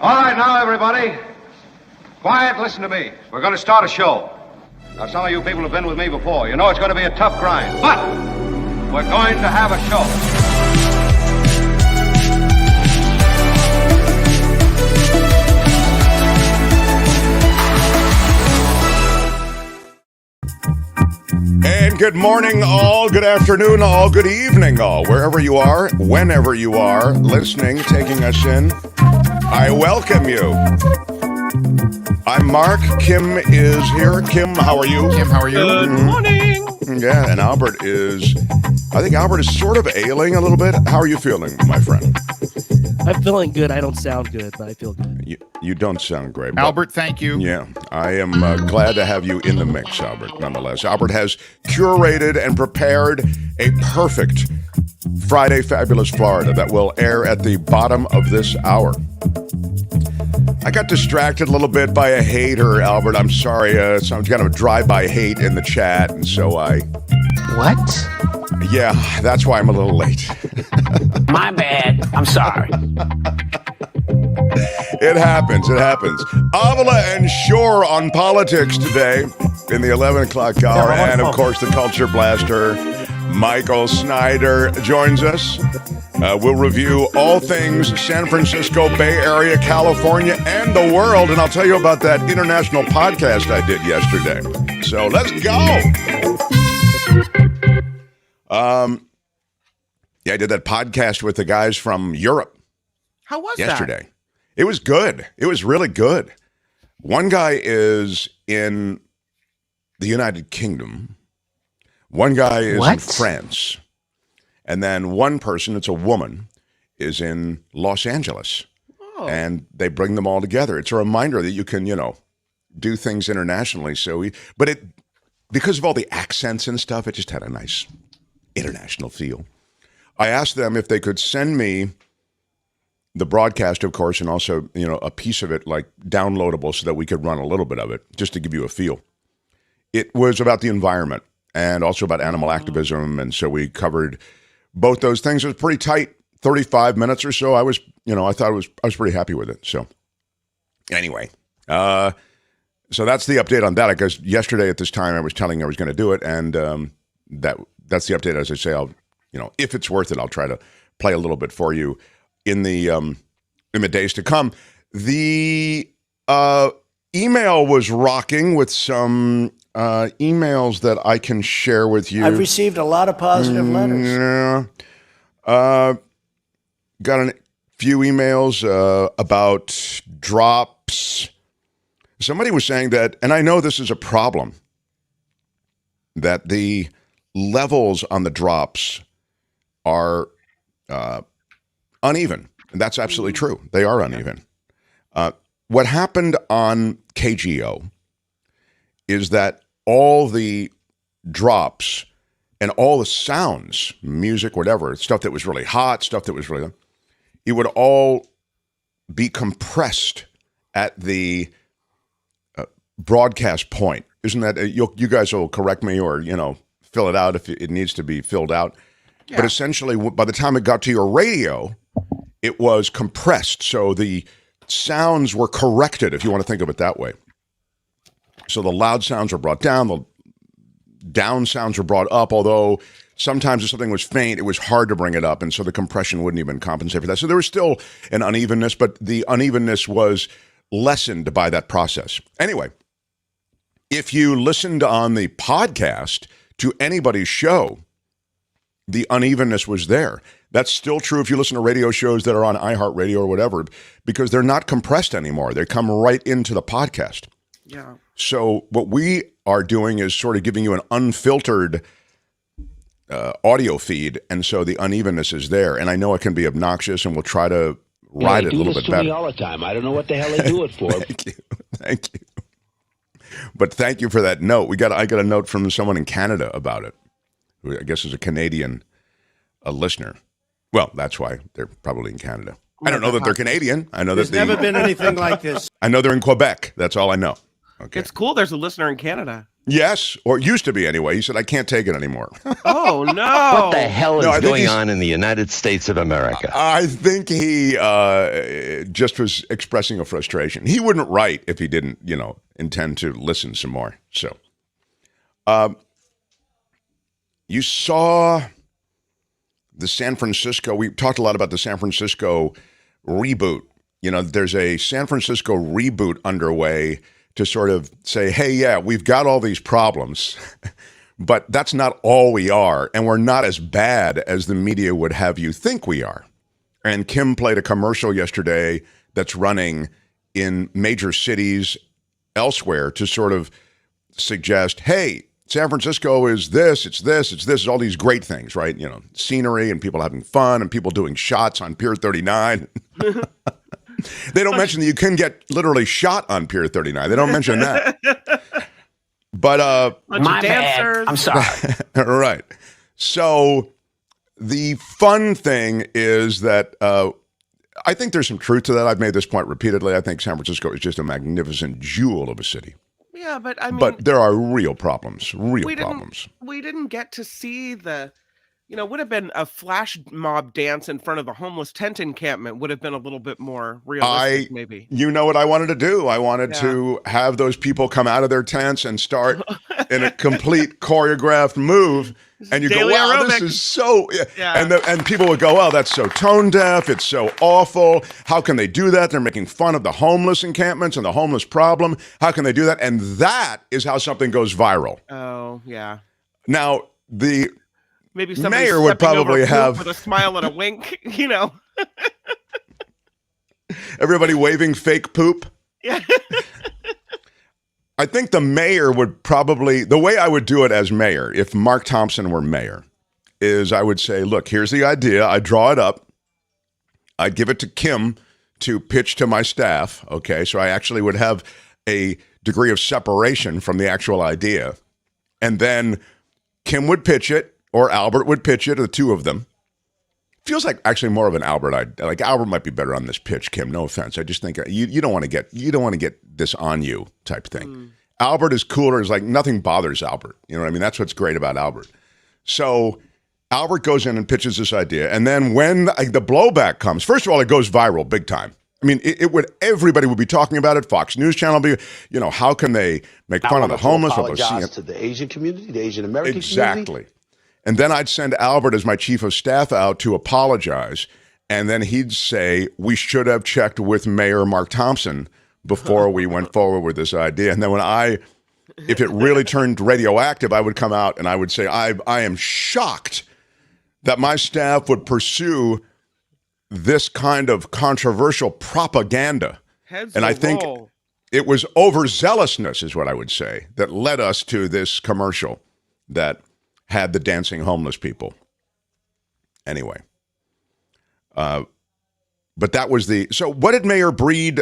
All right, now, everybody. Quiet, listen to me. We're going to start a show. Now, some of you people have been with me before. You know it's going to be a tough grind, but we're going to have a show. And good morning, all. Good afternoon, all. Good evening, all. Wherever you are, whenever you are, listening, taking us in, I welcome you. I'm Mark. Kim is here. Kim, how are you? Kim, how are you? Good morning. Yeah, and Albert is, I think Albert is sort of ailing a little bit. How are you feeling, my friend? I'm feeling good. I don't sound good, but I feel good. You don't sound great. Albert, thank you. Yeah, I am glad to have you in the mix, Albert, nonetheless. Albert has curated and prepared a perfect Friday Fabulous Florida that will air at the bottom of this hour. I got distracted a little bit by a hater, Albert. I'm sorry. Some kind of a drive-by hate in the chat, and so I... What? Yeah, that's why I'm a little late. My bad. I'm sorry. It happens. It happens. Avila and Shure on politics today in the 11 o'clock hour. And, of course, the Culture Blaster, Michael Snyder, joins us. We'll review all things San Francisco, Bay Area, California, and the world. And I'll tell you about that international podcast I did yesterday. So let's go. Yeah, I did that podcast with the guys from Europe. How was yesterday? That? It was good. It was really good. One guy is in the United Kingdom. One guy is in France. And then one person, it's a woman, is in Los Angeles. Oh. And they bring them all together. It's a reminder that you can, do things internationally. Because of all the accents and stuff, it just had a nice international feel. I asked them if they could send me the broadcast, of course, and also, a piece of it, like downloadable so that we could run a little bit of it, just to give you a feel. It was about the environment and also about animal activism. And so we covered both those things. It was pretty tight, 35 minutes or so. I was pretty happy with it. So anyway, so that's the update on that. I guess yesterday at this time I was telling you I was going to do it. And that's the update. As I say, I'll, if it's worth it, I'll try to play a little bit for you in the days to come. The email was rocking with some emails that I can share with you. I've received a lot of positive letters. Yeah. Got a few emails about drops. Somebody was saying that, and I know this is a problem, that the levels on the drops are uneven. And that's absolutely true. They are uneven. What happened on KGO is that all the drops and all the sounds, music, whatever, stuff that was really hot, stuff that was really, it would all be compressed at the broadcast point. Isn't that, you guys will correct me or, fill it out if it needs to be filled out. Yeah. But essentially, by the time it got to your radio, it was compressed. So the sounds were corrected, if you want to think of it that way. So the loud sounds were brought down, the down sounds were brought up, although sometimes if something was faint, it was hard to bring it up, and so the compression wouldn't even compensate for that. So there was still an unevenness, but the unevenness was lessened by that process. Anyway, if you listened on the podcast to anybody's show, the unevenness was there. That's still true if you listen to radio shows that are on iHeartRadio or whatever, because they're not compressed anymore. They come right into the podcast. Yeah. So what we are doing is sort of giving you an unfiltered audio feed, and so the unevenness is there. And I know it can be obnoxious, and we'll try to ride it a little bit better. They do this to me all the time. I don't know what the hell they do it for. Thank you. But thank you for that note. I got a note from someone in Canada about it, who I guess is a Canadian listener. Well, that's why they're probably in Canada. I don't know that they're Canadian. I know There's never been anything like this. I know they're in Quebec. That's all I know. Okay. It's cool. There's a listener in Canada. Yes, or it used to be anyway. He said, I can't take it anymore. Oh, no. What the hell No, I is think going he's- on in the United States of America? I think he just was expressing a frustration. He wouldn't write if he didn't, intend to listen some more. So, you saw the San Francisco, we talked a lot about the San Francisco reboot. There's a San Francisco reboot underway to sort of say, hey, yeah, we've got all these problems, but that's not all we are, and we're not as bad as the media would have you think we are. And Kim played a commercial yesterday that's running in major cities elsewhere to sort of suggest, hey, San Francisco is this, it's all these great things, right? Scenery and people having fun and people doing shots on Pier 39. They don't mention that you can get literally shot on Pier 39. They don't mention that. But My bad. I'm sorry. right. So the fun thing is that I think there's some truth to that. I've made this point repeatedly. I think San Francisco is just a magnificent jewel of a city. Yeah, but I mean, But there are real problems. We didn't get to see the, would have been a flash mob dance in front of the homeless tent encampment would have been a little bit more realistic, maybe. You know what I wanted to do? I wanted to have those people come out of their tents and start in a complete choreographed move. And you Daily go, wow, aerobic. this is so, Yeah. And people would go, oh, that's so tone deaf. It's so awful. How can they do that? They're making fun of the homeless encampments and the homeless problem. How can they do that? And that is how something goes viral. Oh, yeah. Now, the Maybe somebody mayor would stepping over probably poop have with a smile and a wink, everybody waving fake poop. Yeah. I think the mayor would probably, the way I would do it as mayor, if Mark Thompson were mayor, is I would say, look, here's the idea. I draw it up. I'd give it to Kim to pitch to my staff. Okay. So I actually would have a degree of separation from the actual idea. And then Kim would pitch it, or Albert would pitch it, or the two of them. Feels like actually more of an Albert. Like Albert might be better on this pitch, Kim. No offense. I just think you don't want to get this on you type thing. Albert is cooler. Is like nothing bothers Albert. You know what I mean? That's what's great about Albert. So Albert goes in and pitches this idea, and then when the blowback comes, first of all, it goes viral big time. I mean, everybody would be talking about it. Fox News Channel be, how can they make fun of the homeless? Apologize to the Asian community, the Asian American community. Exactly. And then I'd send Albert as my chief of staff out to apologize. And then he'd say, we should have checked with Mayor Mark Thompson before we went forward with this idea. And then if it really turned radioactive, I would come out and I would say, I am shocked that my staff would pursue this kind of controversial propaganda. And I think it was overzealousness is what I would say that led us to this commercial that had the dancing homeless people. Anyway. But that was so what did Mayor Breed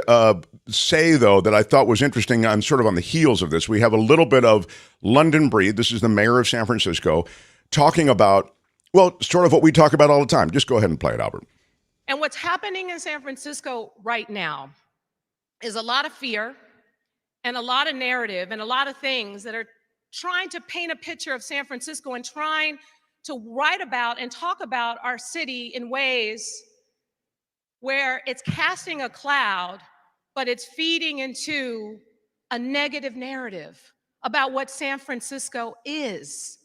say, though, that I thought was interesting? I'm sort of on the heels of this. We have a little bit of London Breed. This is the mayor of San Francisco talking about, well, sort of what we talk about all the time. Just go ahead and play it, Albert. And what's happening in San Francisco right now is a lot of fear and a lot of narrative and a lot of things that are trying to paint a picture of San Francisco and trying to write about and talk about our city in ways where it's casting a cloud, but it's feeding into a negative narrative about what San Francisco is.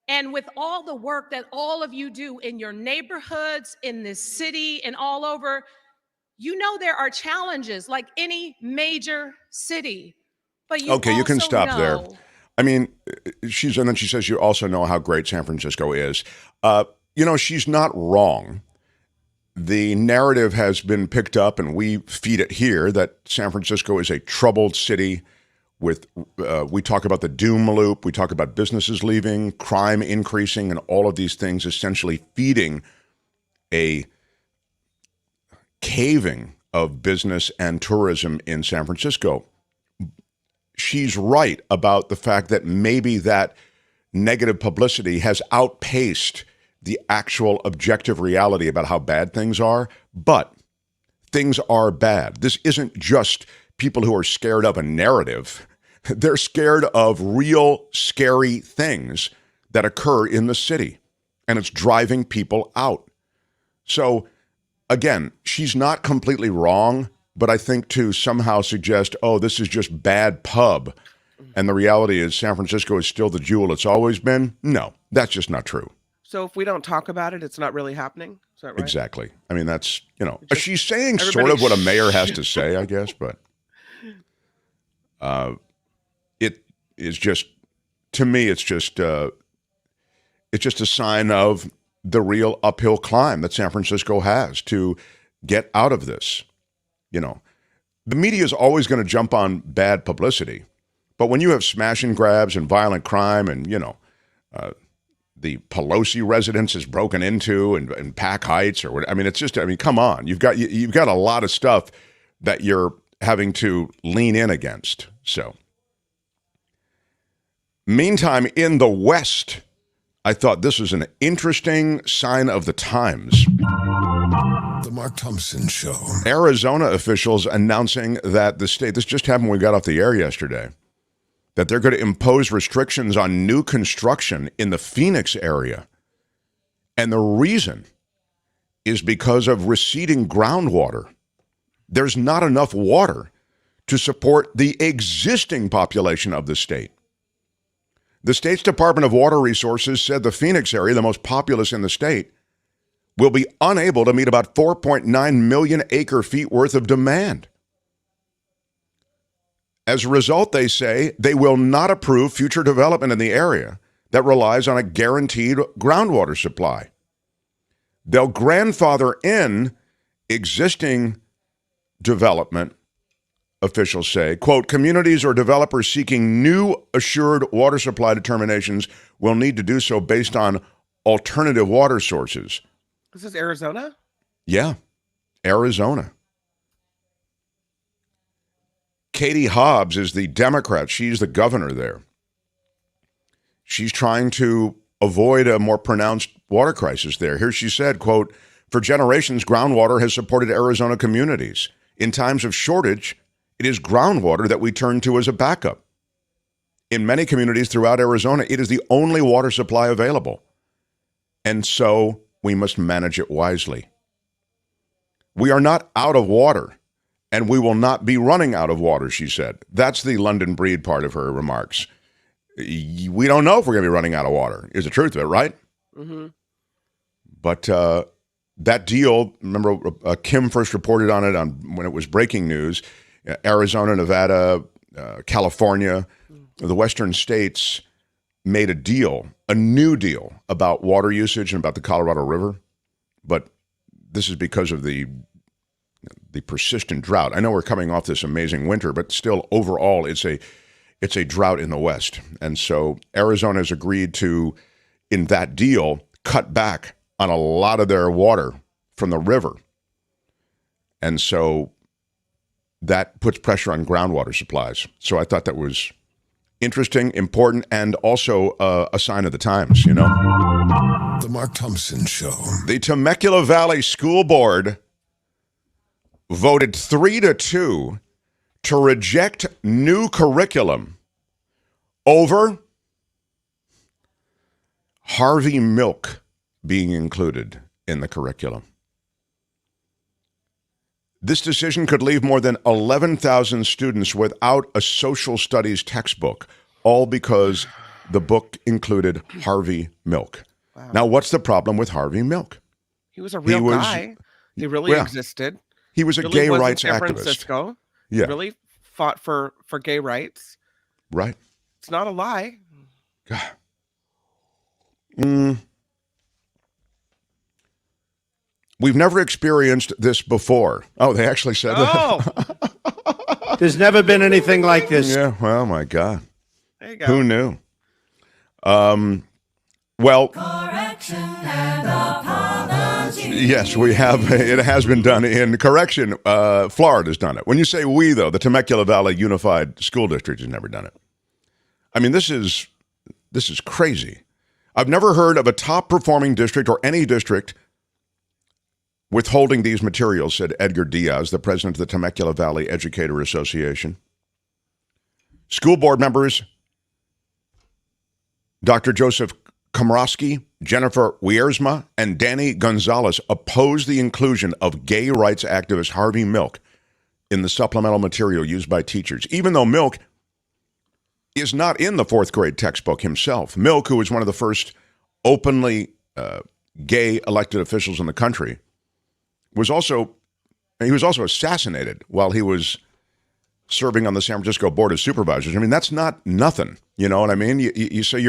And with all the work that all of you do in your neighborhoods, in this city, and all over, there are challenges like any major city. But you can stop there. know I mean, and then she says, you also know how great San Francisco is. She's not wrong. The narrative has been picked up, and we feed it here, that San Francisco is a troubled city with, we talk about the doom loop, we talk about businesses leaving, crime increasing, and all of these things essentially feeding a caving of business and tourism in San Francisco. She's right about the fact that maybe that negative publicity has outpaced the actual objective reality about how bad things are, but things are bad. This isn't just people who are scared of a narrative. They're scared of real scary things that occur in the city, and it's driving people out. So, again, she's not completely wrong, but I think to somehow suggest, oh, this is just bad pub, and the reality is San Francisco is still the jewel it's always been. No, that's just not true. So if we don't talk about it, it's not really happening? Is that right? Exactly. I mean, that's, she's saying sort of what a mayor has to say, I guess, but it is just, to me, it's just a sign of the real uphill climb that San Francisco has to get out of this. The media is always going to jump on bad publicity, but when you have smash and grabs and violent crime and, the Pelosi residence is broken into and Pack Heights or what, it's just, come on. You've got a lot of stuff that you're having to lean in against. So, meantime, in the West, I thought this was an interesting sign of the times. The Mark Thompson Show. Arizona officials announcing that the state, this just happened when we got off the air yesterday, that they're going to impose restrictions on new construction in the Phoenix area. And the reason is because of receding groundwater. There's not enough water to support the existing population of the state. The state's Department of Water Resources said the Phoenix area, the most populous in the state, will be unable to meet about 4.9 million acre-feet worth of demand. As a result, they say they will not approve future development in the area that relies on a guaranteed groundwater supply. They'll grandfather in existing development, officials say. Quote, communities or developers seeking new assured water supply determinations will need to do so based on alternative water sources. This is Arizona? Yeah, Arizona. Katie Hobbs is the Democrat. She's the governor there. She's trying to avoid a more pronounced water crisis there. Here she said, quote, for generations, groundwater has supported Arizona communities. In times of shortage, it is groundwater that we turn to as a backup. In many communities throughout Arizona, it is the only water supply available. And so we must manage it wisely. We are not out of water. And we will not be running out of water, she said. That's the London Breed part of her remarks. We don't know if we're going to be running out of water, is the truth of it, right? Mm-hmm. But that deal, remember, Kim first reported on it when it was breaking news. Arizona, Nevada, California, the western states made a new deal about water usage and about the Colorado River. But this is because of the persistent drought. I know we're coming off this amazing winter, but still overall it's a drought in the West. And so Arizona has agreed to, in that deal, cut back on a lot of their water from the river. And so that puts pressure on groundwater supplies. So I thought that was interesting, important, and also a sign of the times, The Mark Thompson Show. The Temecula Valley School Board voted 3-2 to reject new curriculum over Harvey Milk being included in the curriculum. This decision could leave more than 11,000 students without a social studies textbook, all because the book included Harvey Milk. Wow. Now, what's the problem with Harvey Milk? He was a real guy. He really existed. He was a really gay was rights in San activist. Francisco. Yeah. He really fought for gay rights. Right. It's not a lie. We've never experienced this before. Oh, they actually said that. There's never been anything like this. Yeah, well, my God. There you go. Who knew? Well, correction and apology. Yes, we have. It has been done in correction. Florida's done it. When you say we, though, the Temecula Valley Unified School District has never done it. I mean, this is crazy. I've never heard of a top-performing district or any district withholding these materials, said Edgar Diaz, the president of the Temecula Valley Educator Association. School board members Dr. Joseph Komorowski, Jennifer Wiersma, and Danny Gonzalez opposed the inclusion of gay rights activist Harvey Milk in the supplemental material used by teachers, even though Milk is not in the fourth grade textbook himself. Milk, who was one of the first openly gay elected officials in the country, was also assassinated while he was serving on the San Francisco Board of Supervisors. I mean, that's not nothing. You know what I mean? You say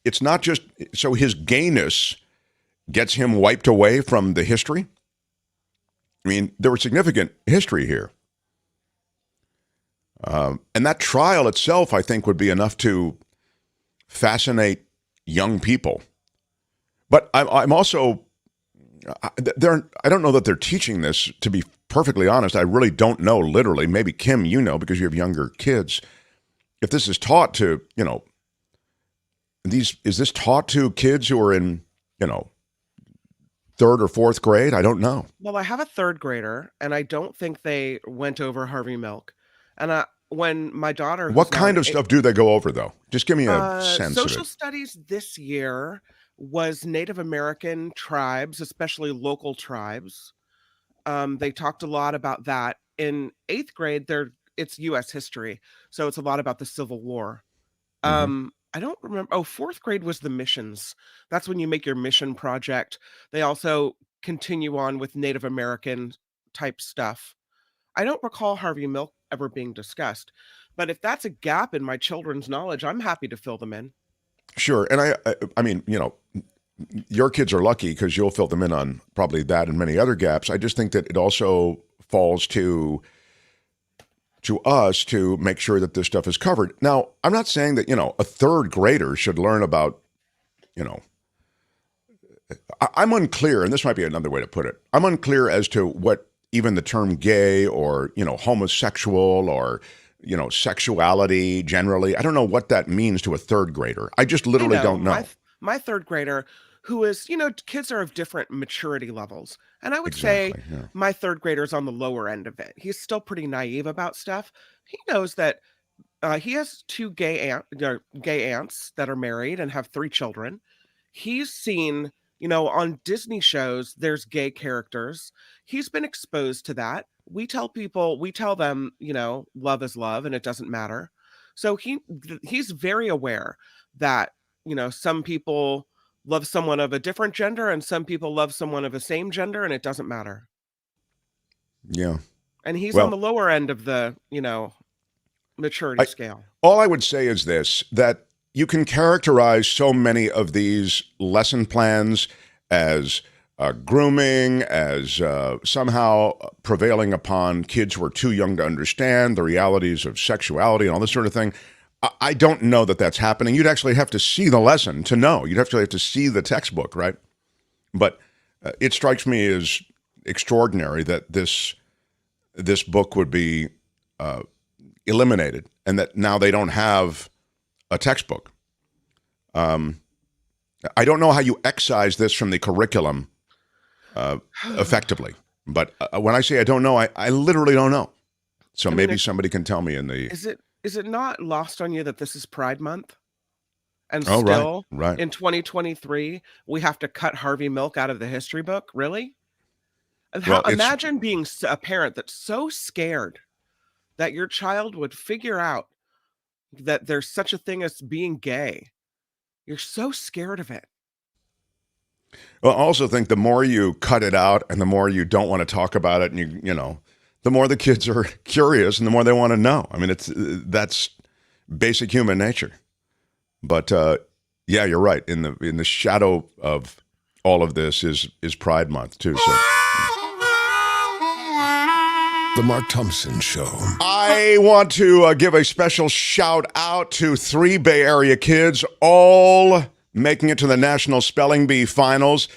it's not just, so his gayness gets him wiped away from the history. I mean, there was significant history here. And that trial itself, I think, would be enough to fascinate young people. But I'm also, I don't know that they're teaching this, to be perfectly honest. I really don't know, literally. Maybe, Kim, you know, because you have younger kids. If this is taught to, is this taught to kids who are in, third or fourth grade? I don't know. Well, I have a third grader, and I don't think they went over Harvey Milk. And when my daughter... What kind of stuff do they go over, though? Just give me a sense of it. Social studies this year was Native American tribes, especially local tribes. They talked a lot about that. In 8th grade, it's U.S. history, so it's a lot about the Civil War. I don't remember. Oh, 4th grade was the missions. That's when you make your mission project. They also continue on with Native American type stuff. I don't recall Harvey Milk ever being discussed, but if that's a gap in my children's knowledge, I'm happy to fill them in. Sure. And I mean, your kids are lucky because you'll fill them in on probably that and many other gaps. I just think that it also falls to us to make sure that this stuff is covered. Now, I'm not saying that, a third grader should learn about, I'm unclear, and this might be another way to put it. I'm unclear as to what even the term gay or, homosexual or, sexuality generally. I don't know what that means to a third grader. I just literally don't know. My third grader, who is, kids are of different maturity levels. And I would say my third grader's on the lower end of it. He's still pretty naive about stuff. He knows that he has 2 gay aunts that are married and have 3 children. He's seen, on Disney shows, there's gay characters. He's been exposed to that. We tell them, love is love and it doesn't matter. So he's very aware that, some people love someone of a different gender and some people love someone of the same gender and it doesn't matter. Yeah. And he's on the lower end of the, maturity scale. All I would say is this, that you can characterize so many of these lesson plans as grooming, as somehow prevailing upon kids who are too young to understand the realities of sexuality and all this sort of thing. I don't know that that's happening. You'd actually have to see the lesson to know. You'd actually have to see the textbook, right? But it strikes me as extraordinary that this book would be eliminated and that now they don't have a textbook. I don't know how you excise this from the curriculum effectively. But when I say I don't know, I literally don't know. So maybe somebody can tell me in the... Is it not lost on you that this is Pride Month? And still, right. In 2023, we have to cut Harvey Milk out of the history book? Really? Imagine being a parent that's so scared that your child would figure out that there's such a thing as being gay. You're so scared of it. Well, I also think the more you cut it out and the more you don't want to talk about it and the more the kids are curious and the more they want to know. I mean, that's basic human nature. But yeah, you're right. In the shadow of all of this is Pride Month too. So. The Mark Thompson Show. I want to give a special shout out to 3 Bay Area kids, all making it to the National Spelling Bee Finals.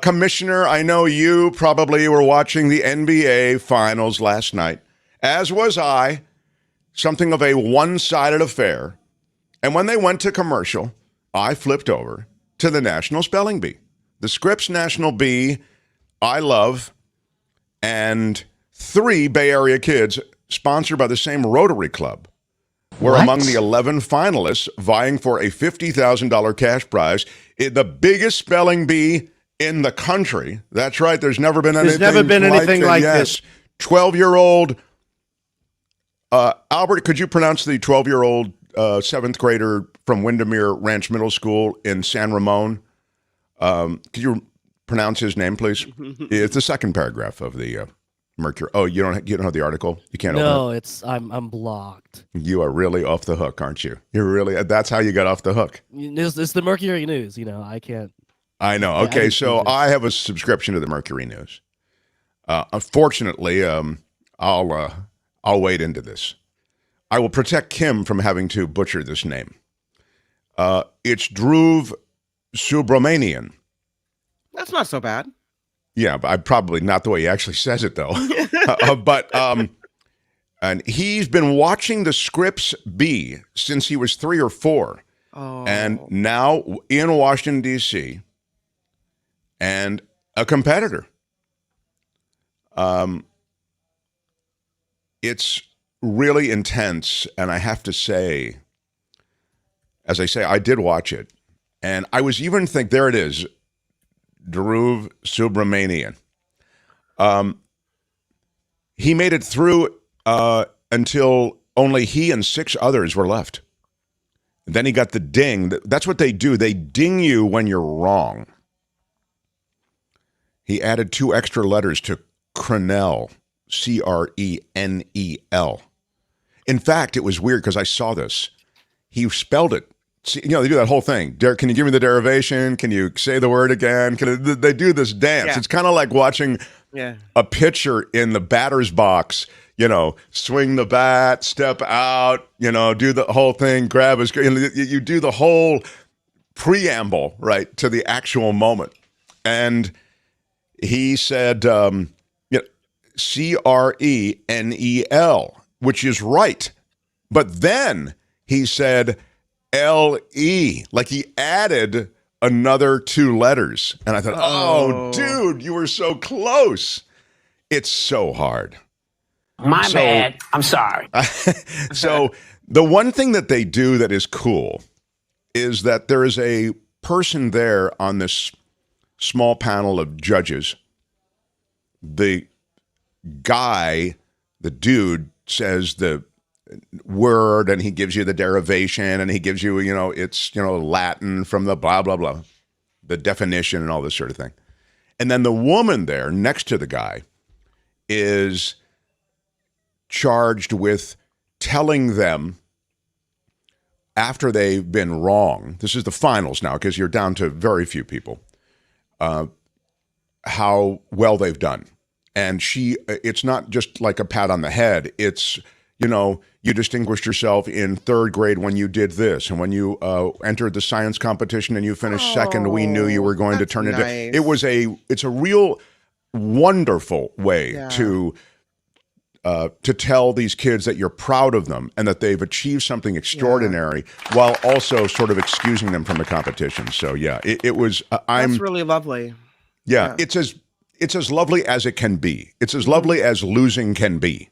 Commissioner, I know you probably were watching the NBA Finals last night, as was I. Something of a one-sided affair. And when they went to commercial, I flipped over to the National Spelling Bee. The Scripps National Bee, I love, and 3 Bay Area kids sponsored by the same Rotary Club. were among the 11 finalists vying for a $50,000 cash prize. The biggest spelling bee in the country. That's right. There's never been anything like this. 12-year-old Albert, could you pronounce the 12-year-old seventh grader from Windermere Ranch Middle School in San Ramon? Could you pronounce his name, please? It's the second paragraph of the Mercury. Oh, you don't have the article? You can't open it? No, I'm blocked. You are really off the hook, aren't you? You're really. That's how you got off the hook. It's the Mercury News. I can't. I know. Okay, so I have a subscription to the Mercury News. Unfortunately, I'll wade into this. I will protect Kim from having to butcher this name. It's Dhruv Subramanian. That's not so bad. Yeah, but I probably not the way he actually says it, though. And he's been watching the Scripps Bee since he was 3 or 4. Oh. And now in Washington, D.C., and a competitor. It's really intense, and I have to say, as I say, I did watch it, and I was even there it is, Dhruv Subramanian. He made it through until only he and 6 others were left. Then he got the ding. That's what they do. They ding you when you're wrong. He added 2 extra letters to Crenel, Crenel. In fact, it was weird because I saw this. He spelled it. See, they do that whole thing. Can you give me the derivation? Can you say the word again? They do this dance. Yeah. It's kind of like watching a pitcher in the batter's box, swing the bat, step out, do the whole thing, grab his, you do the whole preamble, right, to the actual moment. And he said, Crenel, which is right. But then he said LE, like he added another 2 letters. And I thought, oh, dude, you were so close. It's so hard. My bad. I'm sorry. So the one thing that they do that is cool is that there is a person there on this small panel of judges. The guy, the dude, says the word and he gives you the derivation and he gives you, it's, Latin from the blah, blah, blah, the definition and all this sort of thing. And then the woman there next to the guy is charged with telling them after they've been wrong, this is the finals now because you're down to very few people, how well they've done. And it's not just like a pat on the head. It's, you distinguished yourself in 3rd grade when you did this. And when you entered the science competition and you finished second, we knew you were going to turn into, it's a real wonderful way to tell these kids that you're proud of them and that they've achieved something extraordinary while also sort of excusing them from the competition. So it was, that's really lovely. Yeah. It's as lovely as it can be. It's as lovely as losing can be,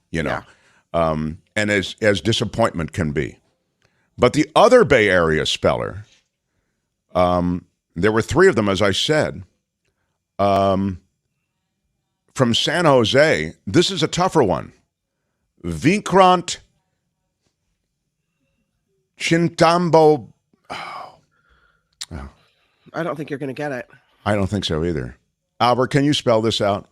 and as disappointment can be. But the other Bay Area speller, there were 3 of them, as I said, from San Jose. This is a tougher one. Vikrant Chintambo. I don't think you're going to get it. I don't think so either. Albert, can you spell this out?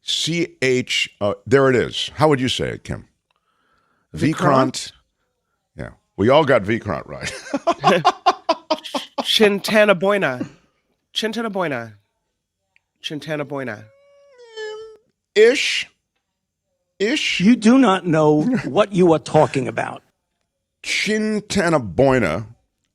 CH, there it is. How would you say it, Kim? Vikrant. Yeah, we all got Vikrant right. Chintanaboina. Ish. You do not know what you are talking about. Chintanaboina.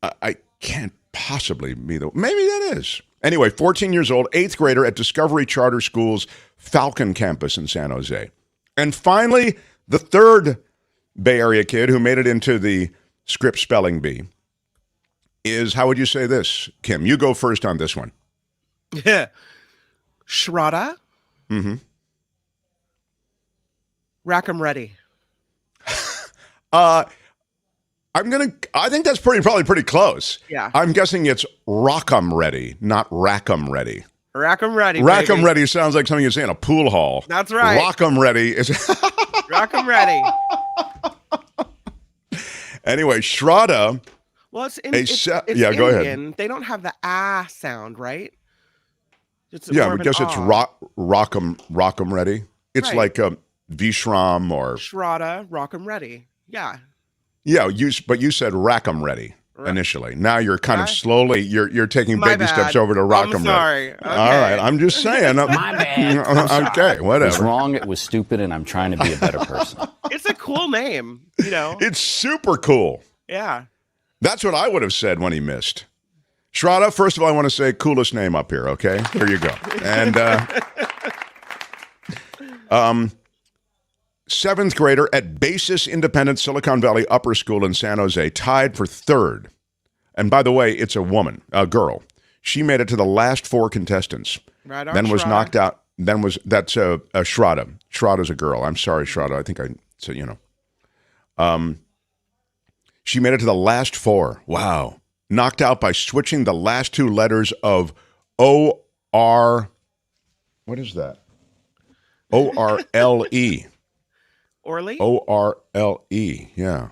I can't possibly be maybe that is. Anyway, 14 years old, 8th grader at Discovery Charter School's Falcon campus in San Jose. And finally, the 3rd Bay Area kid who made it into the Scripps Spelling Bee is, how would you say this, Kim? You go first on this one. Yeah. Shraddha. Mm-hmm. Rack 'em ready. I think that's probably pretty close. Yeah. I'm guessing it's Rock'em Ready, not Rack'em Ready. Rack'em Ready. Rack'em Ready sounds like something you say in a pool hall. That's right. Rock'em Ready is. Rock'em Ready. Anyway, Shraddha. Well, it's go Indian. ahead. They don't have the ah sound, right? It's I guess it's Rock'em Ready. It's right. like Vishram or Shraddha, Rock'em Ready. Yeah. Yeah, but you said Rack'em Ready initially. Now you're kind of slowly you're taking baby steps over to Rock'em Ready. Sorry. Okay. All right, I'm just saying. My bad. Okay, whatever. It was wrong. It was stupid, and I'm trying to be a better person. It's a cool name, you know. It's super cool. Yeah. That's what I would have said when he missed. Shraddha, first of all, I want to say coolest name up here, okay? Here you go. And seventh grader at Basis Independent Silicon Valley Upper School in San Jose tied for third. And by the way, it's a girl. She made it to the last 4 contestants. Right on, then was Shraddha. knocked out. That's a Shraddha. Shraddha's a girl. I'm sorry, Shraddha. I think I said, she made it to the last 4. Wow. Knocked out by switching the last 2 letters of O-R... What is that? O-R-L-E. Orly? O-R-L-E, yeah.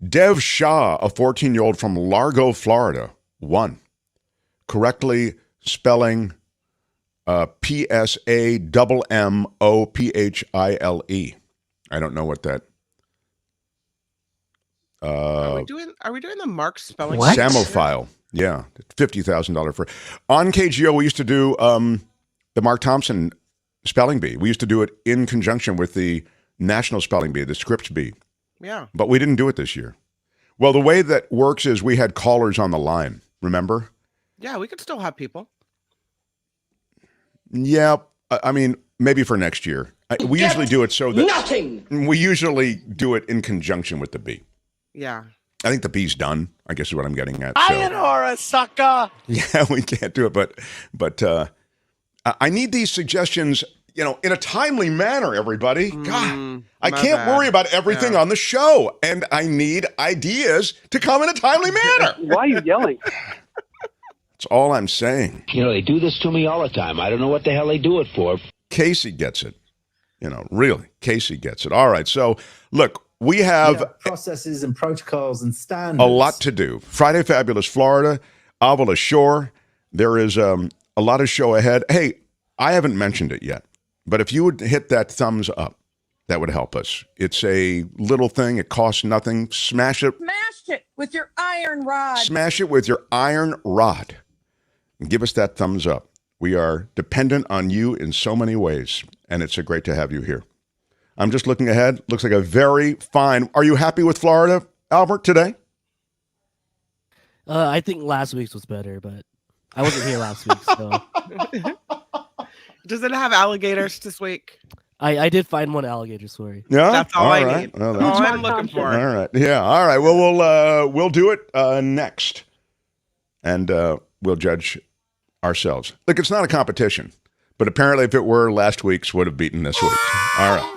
Dev Shah, a 14-year-old from Largo, Florida, won. Correctly spelling P-S-A-M-M-O-P-H-I-L-E. I don't know what that... Are we doing the Mark spelling? What? Samophile. Yeah. $50,000 for... On KGO, we used to do the Mark Thompson spelling bee. We used to do it in conjunction with the National Spelling Bee, the Scripps Bee. Yeah. But we didn't do it this year. Well, the way that works is we had callers on the line, remember? Yeah, we could still have people. Yeah. I mean, maybe for next year. We usually do it so that... Nothing! We usually do it in conjunction with the bee. Yeah. I think the bee's done, I guess is what I'm getting at. Sayonara, sucker! Yeah, we can't do it, but I need these suggestions, in a timely manner, everybody. God, I can't worry about everything on the show, and I need ideas to come in a timely manner. Why are you yelling? That's all I'm saying. They do this to me all the time. I don't know what the hell they do it for. Casey gets it. Really, Casey gets it. All right, so look, we have processes and protocols and standards. A lot to do. Friday Fabulous Florida, Avila Shore. There is a lot of show ahead. Hey, I haven't mentioned it yet, but if you would hit that thumbs up, that would help us. It's a little thing. It costs nothing. Smash it. Smash it with your iron rod. Smash it with your iron rod. And give us that thumbs up. We are dependent on you in so many ways, and it's great to have you here. I'm just looking ahead. Looks like a very fine... Are you happy with Florida, Albert, today? I think last week's was better, but I wasn't here last week, so... Does it have alligators this week? I did find one alligator story. Yeah? That's all I need. Well, that's all I'm looking for. All right. Yeah, all right. Well, we'll do it next. And we'll judge ourselves. Look, it's not a competition, but apparently if it were, last week's would have beaten this week's. All right.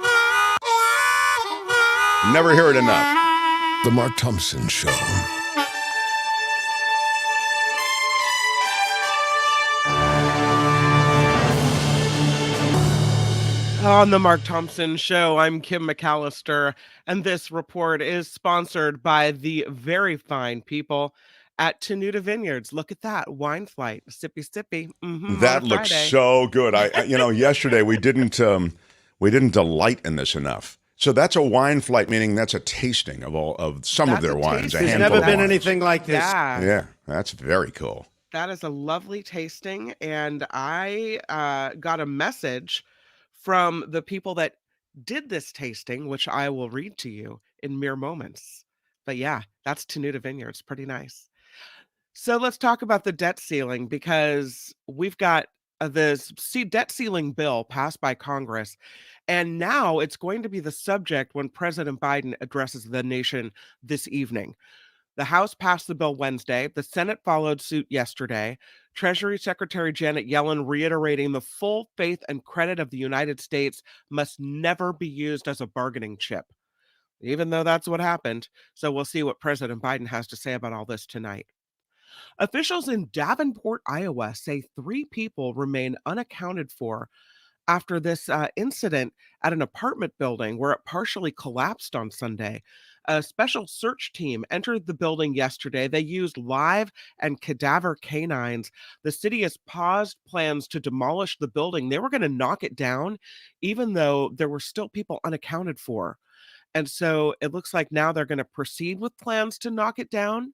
Never hear it enough. The Mark Thompson Show. On the Mark Thompson Show, I'm Kim McAllister, and this report is sponsored by the very fine people at Tenuta Vineyards. Look at that wine flight, sippy sippy. That looks so good. Yesterday we didn't delight in this enough. So that's a wine flight, meaning that's a tasting of some of their wines. There's never been anything like this. Yeah, that's very cool. That is a lovely tasting, and I got a message from the people that did this tasting, which I will read to you in mere moments. But yeah, that's Tenuta Vineyards. Pretty nice. So let's talk about the debt ceiling, because we've got the debt ceiling bill passed by Congress, and now it's going to be the subject when President Biden addresses the nation this evening. The House passed the bill Wednesday. The Senate followed suit yesterday. Treasury Secretary Janet Yellen reiterating the full faith and credit of the United States must never be used as a bargaining chip. even though that's what happened. So we'll see what President Biden has to say about all this tonight. Officials in Davenport, Iowa say 3 people remain unaccounted for after this incident at an apartment building where it partially collapsed on Sunday. A special search team entered the building yesterday. They used live and cadaver canines. The city has paused plans to demolish the building. They were going to knock it down, even though there were still people unaccounted for. And so it looks like now they're going to proceed with plans to knock it down.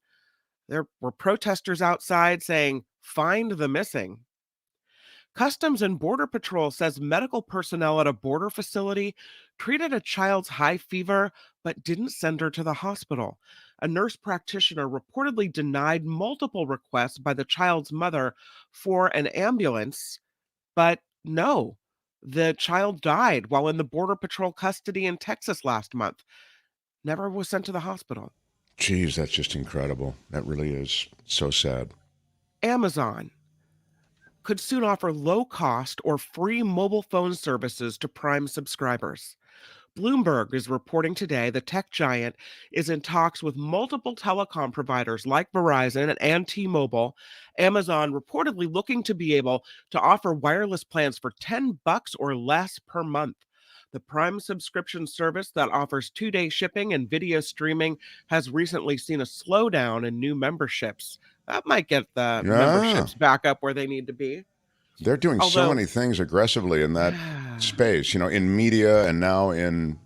There were protesters outside saying, "Find the missing." Customs and Border Patrol says medical personnel at a border facility treated a child's high fever but didn't send her to the hospital. A nurse practitioner reportedly denied multiple requests by the child's mother for an ambulance, but no, the child died while in the Border Patrol custody in Texas last month. Never was sent to the hospital. Geez, that's just incredible. That really is so sad. Amazon could soon offer low-cost or free mobile phone services to Prime subscribers. Bloomberg is reporting today the tech giant is in talks with multiple telecom providers like Verizon and T-Mobile. Amazon reportedly looking to be able to offer wireless plans for $10 or less per month. The Prime subscription service that offers 2-day shipping and video streaming has recently seen a slowdown in new memberships. That might get the memberships back up where they need to be. They're doing so many things aggressively in that space, in media and now in,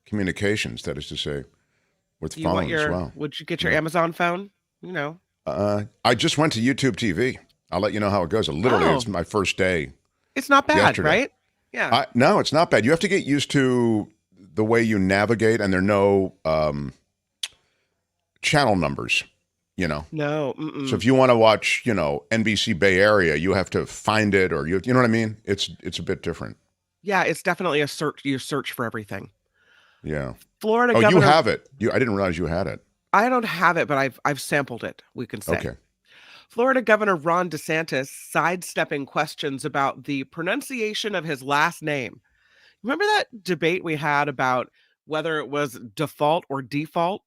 communications, that is to say, with phones as well. Would you get your Amazon phone? I just went to YouTube TV. I'll let you know how it goes. Literally, it's my first day. It's not bad, yesterday. Right? Yeah. No, it's not bad. You have to get used to the way you navigate, and there are no channel numbers. No. Mm-mm. So if you want to watch, NBC Bay Area, you have to find it, or you know what I mean? It's a bit different. Yeah, it's definitely a search. You search for everything. Yeah. Florida governor. You have it. I didn't realize you had it. I don't have it, but I've sampled it. We can say. Okay. Florida Governor Ron DeSantis sidestepping questions about the pronunciation of his last name. Remember that debate we had about whether it was default or default?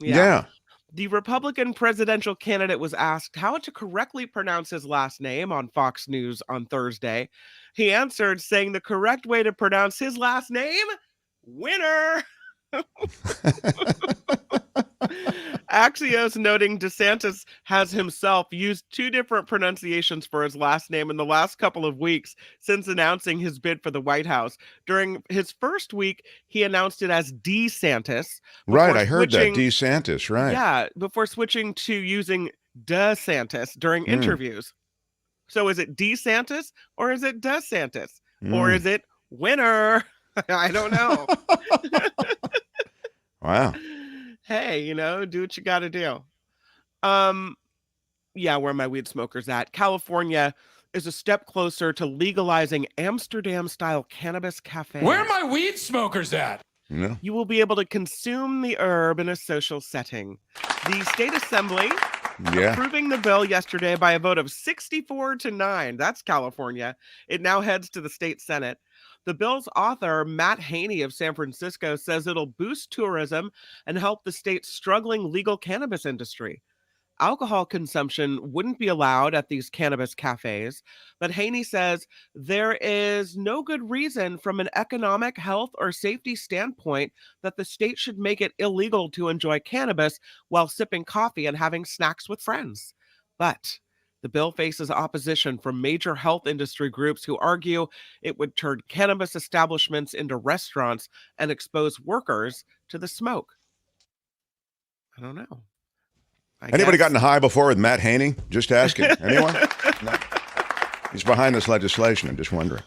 Yeah. The Republican presidential candidate was asked how to correctly pronounce his last name on Fox News on Thursday. He answered saying the correct way to pronounce his last name, winner. Axios noting DeSantis has himself used 2 different pronunciations for his last name in the last couple of weeks since announcing his bid for the White House. During his first week, he announced it as DeSantis. Right, I heard that, DeSantis, right. Yeah, before switching to using DeSantis during interviews. So is it DeSantis or is it DeSantis? Or is it winner? I don't know. Wow. Hey, do what you got to do. Yeah, where my weed smokers at? California is a step closer to legalizing Amsterdam-style cannabis cafes. Where are my weed smokers at? Yeah. You will be able to consume the herb in a social setting. The state assembly approving the bill yesterday by a vote of 64-9. That's California. It now heads to the state Senate. The bill's author, Matt Haney of San Francisco, says it'll boost tourism and help the state's struggling legal cannabis industry. Alcohol consumption wouldn't be allowed at these cannabis cafes, but Haney says there is no good reason from an economic, health, or safety standpoint that the state should make it illegal to enjoy cannabis while sipping coffee and having snacks with friends. But the bill faces opposition from major health industry groups who argue it would turn cannabis establishments into restaurants and expose workers to the smoke. I don't know. Anybody gotten high before with Matt Haney? Just asking. Anyone? No. He's behind this legislation. I'm just wondering.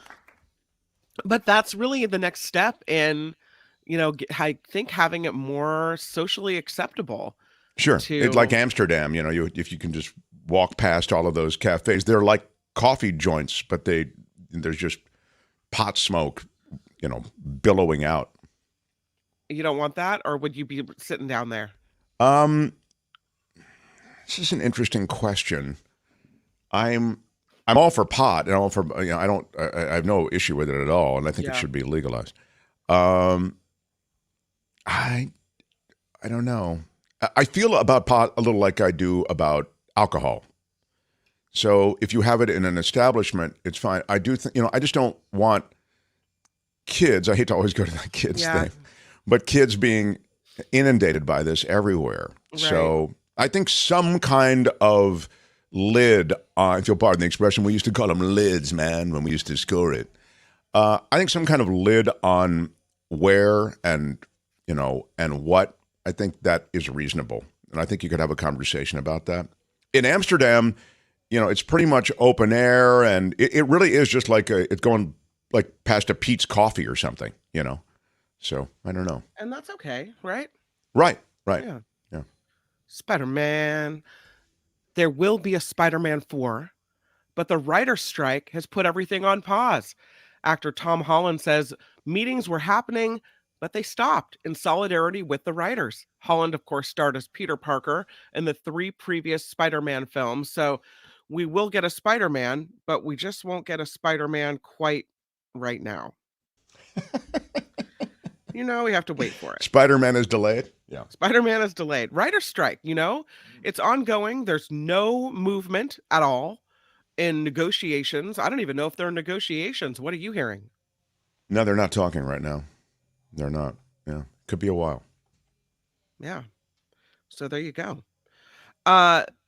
But that's really the next step in, I think having it more socially acceptable. Sure. It's like Amsterdam, if you can just walk past all of those cafes, they're like coffee joints, but there's just pot smoke, billowing out. You don't want that, or would you be sitting down there? This is an interesting question. I'm all for pot, and all for I have no issue with it at all, and I think it should be legalized. I don't know. I feel about pot a little like I do about alcohol. So if you have it in an establishment, it's fine. I do think, I just don't want kids. I hate to always go to that kids thing, but kids being inundated by this everywhere. Right. So I think some kind of lid on, if you'll pardon the expression, we used to call them lids, man, when we used to score it. I think some kind of lid on where and what, I think that is reasonable. And I think you could have a conversation about that. In Amsterdam, it's pretty much open air, and it really is just like it's going like past a Pete's Coffee or something, So I don't know. And that's okay, right? Right. Yeah. Spider-Man. There will be a Spider-Man 4, but the writer's strike has put everything on pause. Actor Tom Holland says meetings were happening, but they stopped in solidarity with the writers. Holland, of course, starred as Peter Parker in the 3 previous Spider-Man films, so we will get a Spider-Man, but we just won't get a Spider-Man quite right now. We have to wait for it. Spider-Man is delayed? Yeah. Spider-Man is delayed. Writer's strike, it's ongoing. There's no movement at all in negotiations. I don't even know if there are negotiations. What are you hearing? No, they're not talking right now. They're not. Yeah. Could be a while. Yeah. So there you go.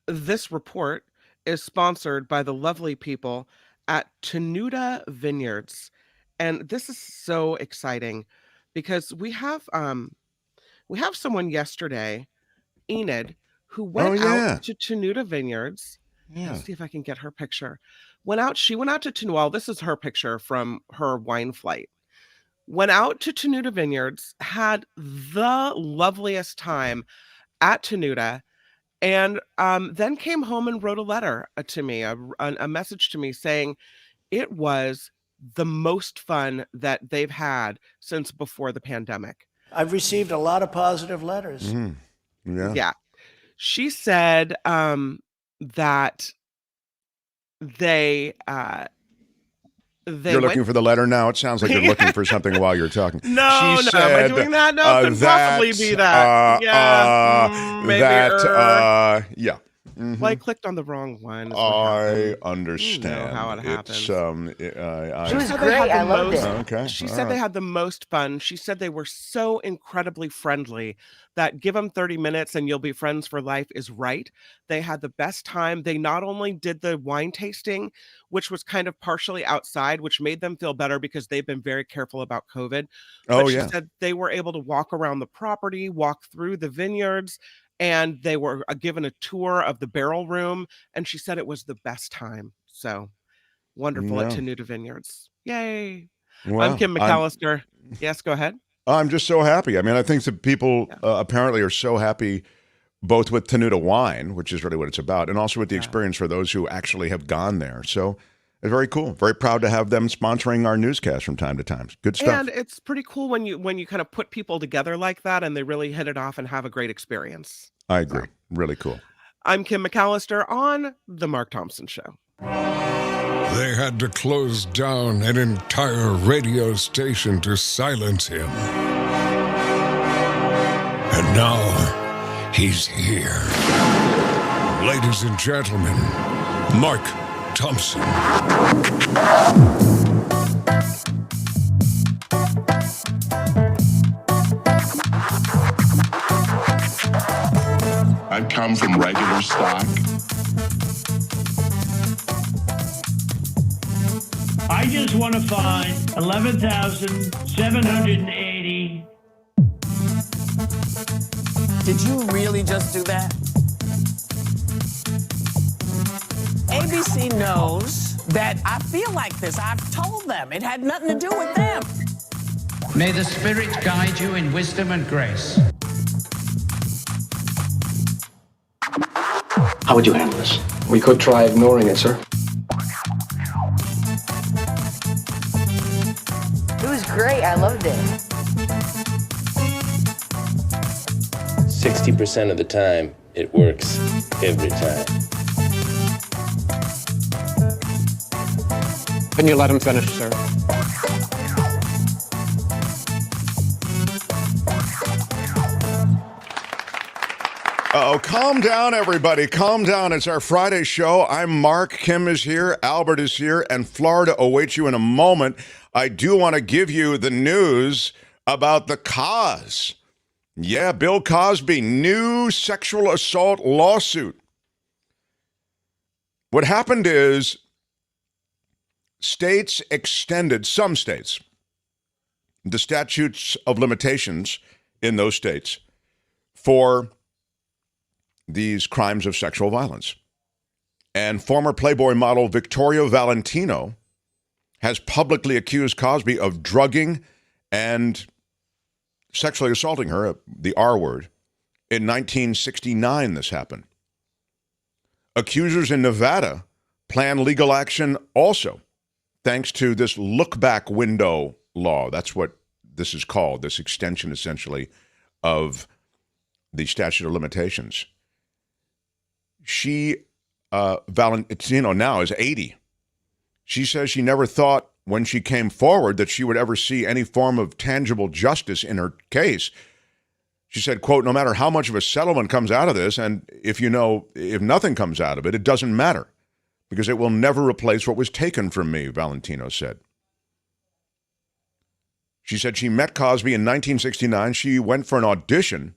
This report is sponsored by the lovely people at Tenuta Vineyards. And this is so exciting because we have someone yesterday, Enid, who went out to Tenuta Vineyards. Yeah. Let's see if I can get her picture. She went out to Tenuta. This is her picture from her wine flight. Went out to Tenuta Vineyards, had the loveliest time at Tenuta, and then came home and wrote a letter to me, a message to me saying it was the most fun that they've had since before the pandemic. I've received a lot of positive letters. Mm-hmm. Yeah. She said that you're looking for the letter now? It sounds like you're looking for something while you're talking. No, am I doing that? No, it couldn't possibly be that. Maybe. Yeah. Mm-hmm. Well, I clicked on the wrong one. I understand. You know how it happens. She was great. I loved it. Okay. She said they had the most fun. She said they were so incredibly friendly that give them 30 minutes and you'll be friends for life is right. They had the best time. They not only did the wine tasting, which was kind of partially outside, which made them feel better because they've been very careful about COVID. But she said they were able to walk around the property, walk through the vineyards, and they were given a tour of the barrel room, and she said it was the best time. So wonderful at Tenuta Vineyards. Yay. Well, I'm Kim McAllister. Yes, go ahead. I'm just so happy. I mean, I think that people apparently are so happy both with Tenuta wine, which is really what it's about, and also with the experience for those who actually have gone there. So it's very cool. Very proud to have them sponsoring our newscast from time to time. Good stuff. And it's pretty cool when you kind of put people together like that and they really hit it off and have a great experience. I agree. Really cool. I'm Kim McAllister on The Mark Thompson Show. They had to close down an entire radio station to silence him. And now he's here. Ladies and gentlemen, Mark Thompson. I've come from regular stock. I just want to find 11,780. Did you really just do that? ABC knows that I feel like this. I've told them. It had nothing to do with them. May the Spirit guide you in wisdom and grace. How would you handle this? We could try ignoring it, sir. It was great. I loved it. 60% of the time, it works every time. Can you let him finish, sir? Oh, calm down, everybody. Calm down. It's our Friday show. I'm Mark. Kim is here. Albert is here. And Florida awaits you in a moment. I do want to give you the news about the cause. Yeah, Bill Cosby, new sexual assault lawsuit. What happened is states extended, some states, the statutes of limitations in those states for these crimes of sexual violence. And former Playboy model Victoria Valentino has publicly accused Cosby of drugging and sexually assaulting her, the R word. In 1969, this happened. Accusers in Nevada plan legal action also, thanks to this look-back window law. That's what this is called, this extension, essentially, of the statute of limitations. She, Valentino, now is 80. She says she never thought when she came forward that she would ever see any form of tangible justice in her case. She said, quote, no matter how much of a settlement comes out of this, and if nothing comes out of it, it doesn't matter because it will never replace what was taken from me, Valentino said. She said she met Cosby in 1969. She went for an audition.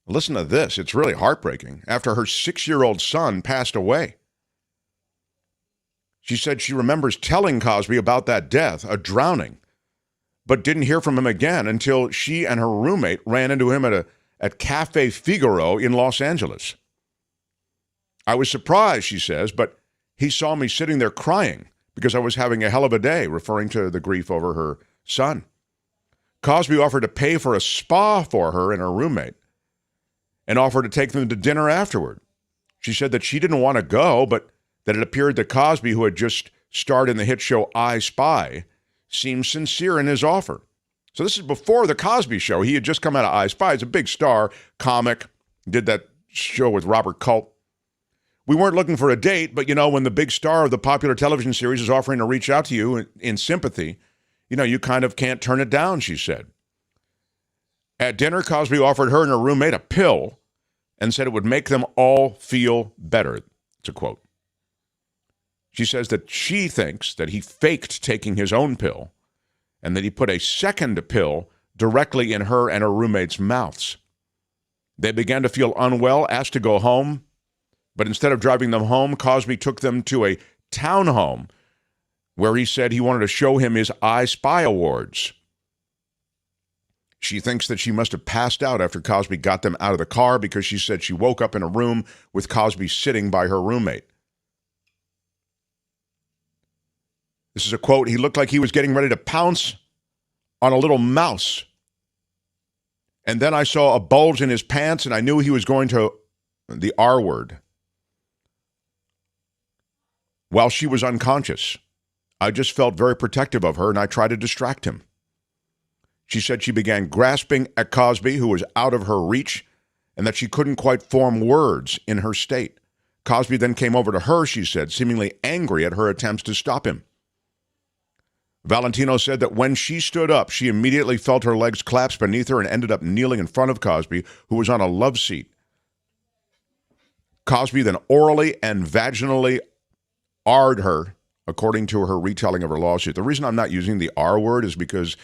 Listen to this. It's really heartbreaking. After her 6-year-old son passed away. She said she remembers telling Cosby about that death, a drowning, but didn't hear from him again until she and her roommate ran into him at Cafe Figaro in Los Angeles. I was surprised, she says, but he saw me sitting there crying because I was having a hell of a day, referring to the grief over her son. Cosby offered to pay for a spa for her and her roommate and offered to take them to dinner afterward. She said that she didn't want to go, but that it appeared that Cosby, who had just starred in the hit show I Spy, seemed sincere in his offer. So this is before the Cosby Show. He had just come out of I Spy. He's a big star, comic, did that show with Robert Culp. We weren't looking for a date, but, when the big star of the popular television series is offering to reach out to you in sympathy, you kind of can't turn it down, she said. At dinner, Cosby offered her and her roommate a pill and said it would make them all feel better. It's a quote. She says that she thinks that he faked taking his own pill and that he put a second pill directly in her and her roommate's mouths. They began to feel unwell, asked to go home, but instead of driving them home, Cosby took them to a townhome where he said he wanted to show him his I Spy awards. She thinks that she must have passed out after Cosby got them out of the car because she said she woke up in a room with Cosby sitting by her roommate. This is a quote. He looked like he was getting ready to pounce on a little mouse. And then I saw a bulge in his pants and I knew he was going to the R word. While she was unconscious, I just felt very protective of her and I tried to distract him. She said she began grasping at Cosby, who was out of her reach, and that she couldn't quite form words in her state. Cosby then came over to her, she said, seemingly angry at her attempts to stop him. Valentino said that when she stood up, she immediately felt her legs collapse beneath her and ended up kneeling in front of Cosby, who was on a love seat. Cosby then orally and vaginally R'd her, according to her retelling of her lawsuit. The reason I'm not using the R word is because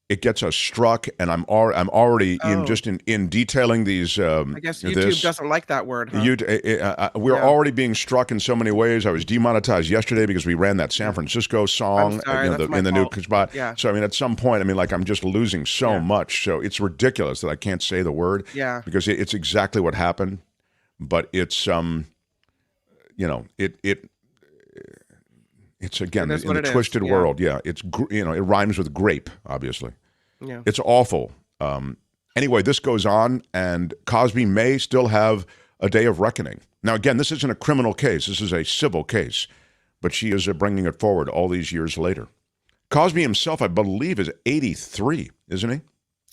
it gets us struck, and I'm already in detailing these. I guess YouTube doesn't like that word. Huh? We're already being struck in so many ways. I was demonetized yesterday because we ran that San Francisco song in the new spot. Yeah. So at some point, I'm just losing so much. So it's ridiculous that I can't say the word. Yeah. Because it's exactly what happened, but it's It's again in the twisted world. Yeah, it's it rhymes with grape, obviously. Yeah, it's awful. Anyway, this goes on, and Cosby may still have a day of reckoning. Now, again, this isn't a criminal case; this is a civil case, but she is bringing it forward all these years later. Cosby himself, I believe, is 83, isn't he?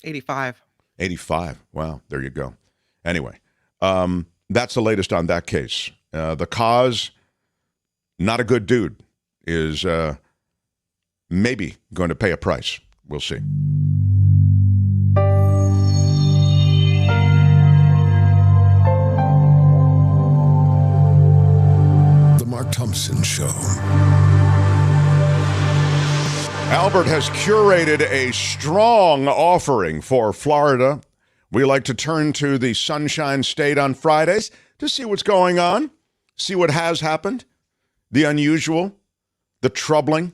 85. 85. Wow, there you go. Anyway, that's the latest on that case. The cause, not a good dude, is maybe going to pay a price. We'll see. Thompson Show. Albert has curated a strong offering for Florida. We like to turn to the Sunshine State on Fridays to see what's going on, see what has happened, the unusual, the troubling.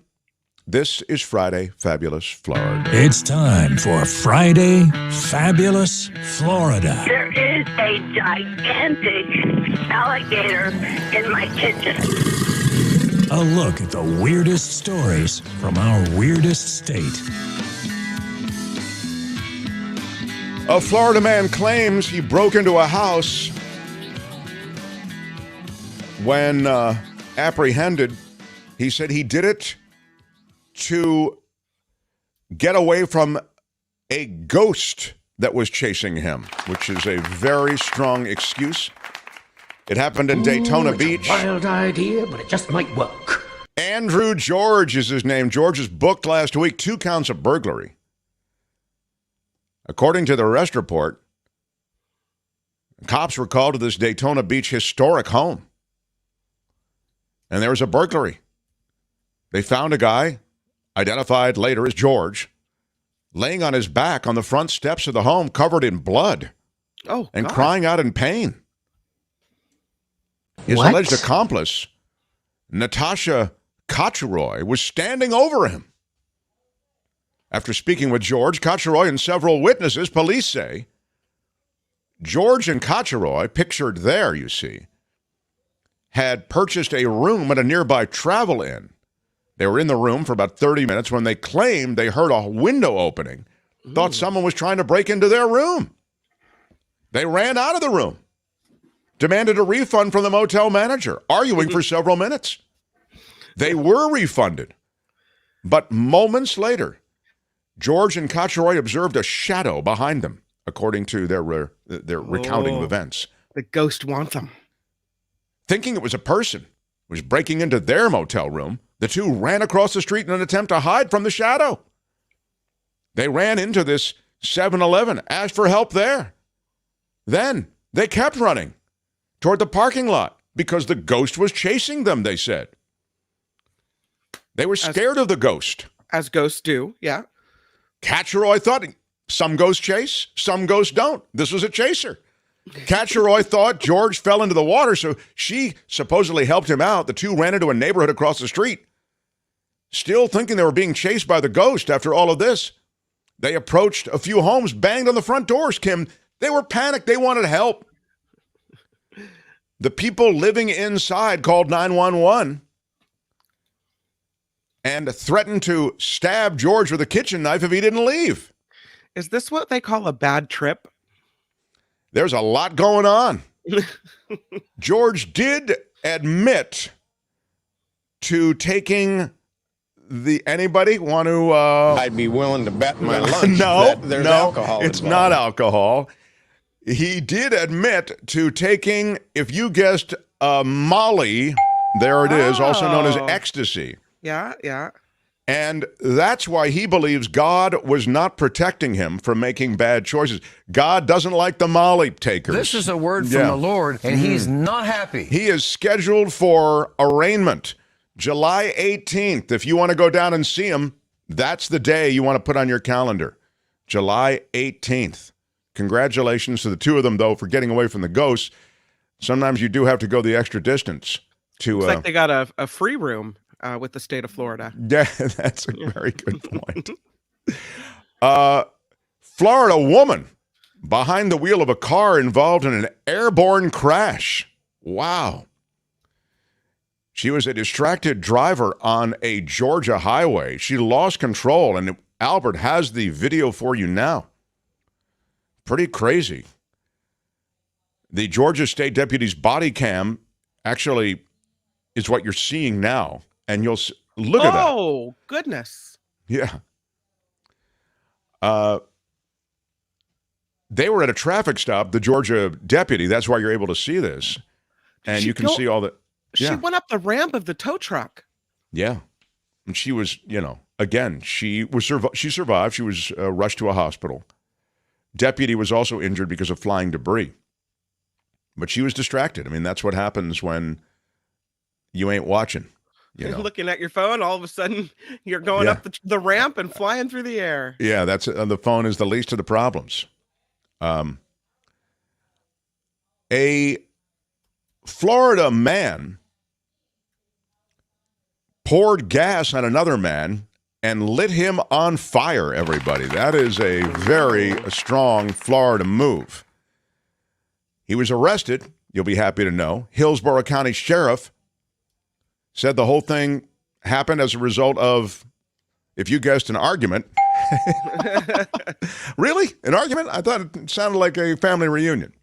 This is Friday Fabulous Florida. It's time for Friday Fabulous Florida. There is a gigantic alligator in my kitchen. A look at the weirdest stories from our weirdest state. A Florida man claims he broke into a house. When apprehended, he said he did it to get away from a ghost that was chasing him, which is a very strong excuse. It happened in Daytona Beach. A wild idea, but it just might work. Andrew George is his name. George was booked last week, 2 counts of burglary. According to the arrest report, cops were called to this Daytona Beach historic home, and there was a burglary. They found a guy, identified later as George, laying on his back on the front steps of the home, covered in blood and crying out in pain. His alleged accomplice, Natasha Kocheroy, was standing over him. After speaking with George, Kocheroy, and several witnesses, police say George and Kocheroy, pictured there, you see, had purchased a room at a nearby Travel Inn. They were in the room for about 30 minutes when they claimed they heard a window opening, thought someone was trying to break into their room. They ran out of the room, demanded a refund from the motel manager, arguing for several minutes. They were refunded, but moments later, George and Kocheroy observed a shadow behind them, according to their recounting of events. The ghost wants them. Thinking it was a person who was breaking into their motel room, the two ran across the street in an attempt to hide from the shadow. They ran into this 7-Eleven, asked for help there. Then they kept running toward the parking lot because the ghost was chasing them, they said. They were scared of the ghost. As ghosts do, yeah. Kocheroy thought some ghosts chase, some ghosts don't. This was a chaser. Kocheroy thought George fell into the water, so she supposedly helped him out. The two ran into a neighborhood across the street. Still thinking they were being chased by the ghost after all of this, they approached a few homes, banged on the front doors, Kim. They were panicked. They wanted help. The people living inside called 911 and threatened to stab George with a kitchen knife if he didn't leave. Is this what they call a bad trip? There's a lot going on. George did admit to taking anybody want to... I'd be willing to bet my lunch that there's alcohol it's involved. Not alcohol. He did admit to taking, if you guessed, Molly, there it is, also known as ecstasy. Yeah, yeah. And that's why he believes God was not protecting him from making bad choices. God doesn't like the Molly takers. This is a word from the Lord, and he's not happy. He is scheduled for arraignment July 18th. If you want to go down and see him, that's the day you want to put on your calendar. July 18th. Congratulations to the two of them, though, for getting away from the ghosts. Sometimes you do have to go the extra distance to... Looks like they got a free room with the state of Florida. Yeah, that's a very good point. Florida woman behind the wheel of a car involved in an airborne crash. Wow. She was a distracted driver on a Georgia highway. She lost control, and Albert has the video for you now. Pretty crazy. The Georgia State Deputy's body cam actually is what you're seeing now. And you'll look at that. Oh, goodness. Yeah. They were at a traffic stop, the Georgia deputy. That's why you're able to see this. And you can see all the... Yeah. She went up the ramp of the tow truck. Yeah. And she was, again, she survived. She was rushed to a hospital. Deputy was also injured because of flying debris. But she was distracted. I mean, that's what happens when... you ain't watching. You know? Looking at your phone, all of a sudden you're going up the ramp and flying through the air. Yeah, that's the phone is the least of the problems. A Florida man poured gas on another man and lit him on fire, everybody. That is a very strong Florida move. He was arrested, you'll be happy to know. Hillsborough County Sheriff said the whole thing happened as a result of, if you guessed, an argument. Really? An argument? I thought it sounded like a family reunion.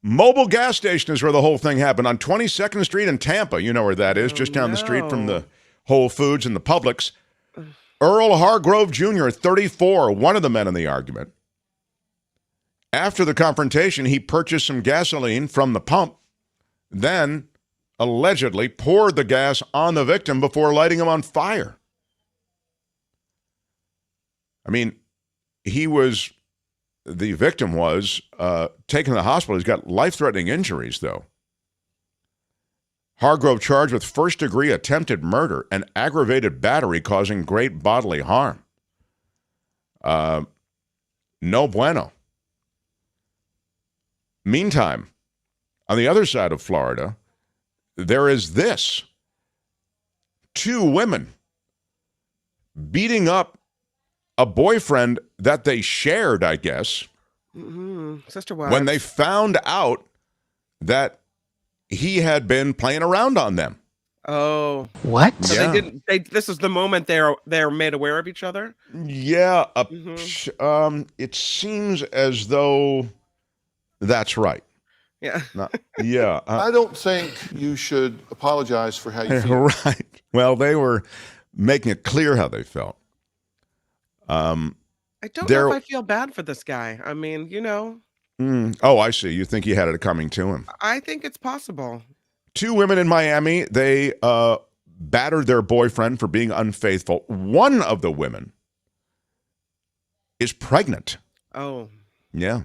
Mobile gas station is where the whole thing happened, on 22nd Street in Tampa. You know where that is, just down the street from the Whole Foods and the Publix. Earl Hargrove Jr., 34, one of the men in the argument. After the confrontation, he purchased some gasoline from the pump, then allegedly poured the gas on the victim before lighting him on fire. I mean, the victim was taken to the hospital. He's got life-threatening injuries, though. Hargrove charged with first-degree attempted murder and aggravated battery causing great bodily harm. No bueno. Meantime, on the other side of Florida, there is this. 2 women beating up a boyfriend that they shared, I guess, sister wives, when they found out that he had been playing around on them. Oh, what? So Yeah. they didn't. This is the moment they're made aware of each other. Yeah, it seems as though that's right. Yeah. Yeah. I don't think you should apologize for how you feel. Right. Well, they were making it clear how they felt. I don't know if I feel bad for this guy. I mean, you know. Oh, I see. You think he had it coming to him. I think it's possible. 2 women in Miami, they battered their boyfriend for being unfaithful. One of the women is pregnant. Oh. Yeah.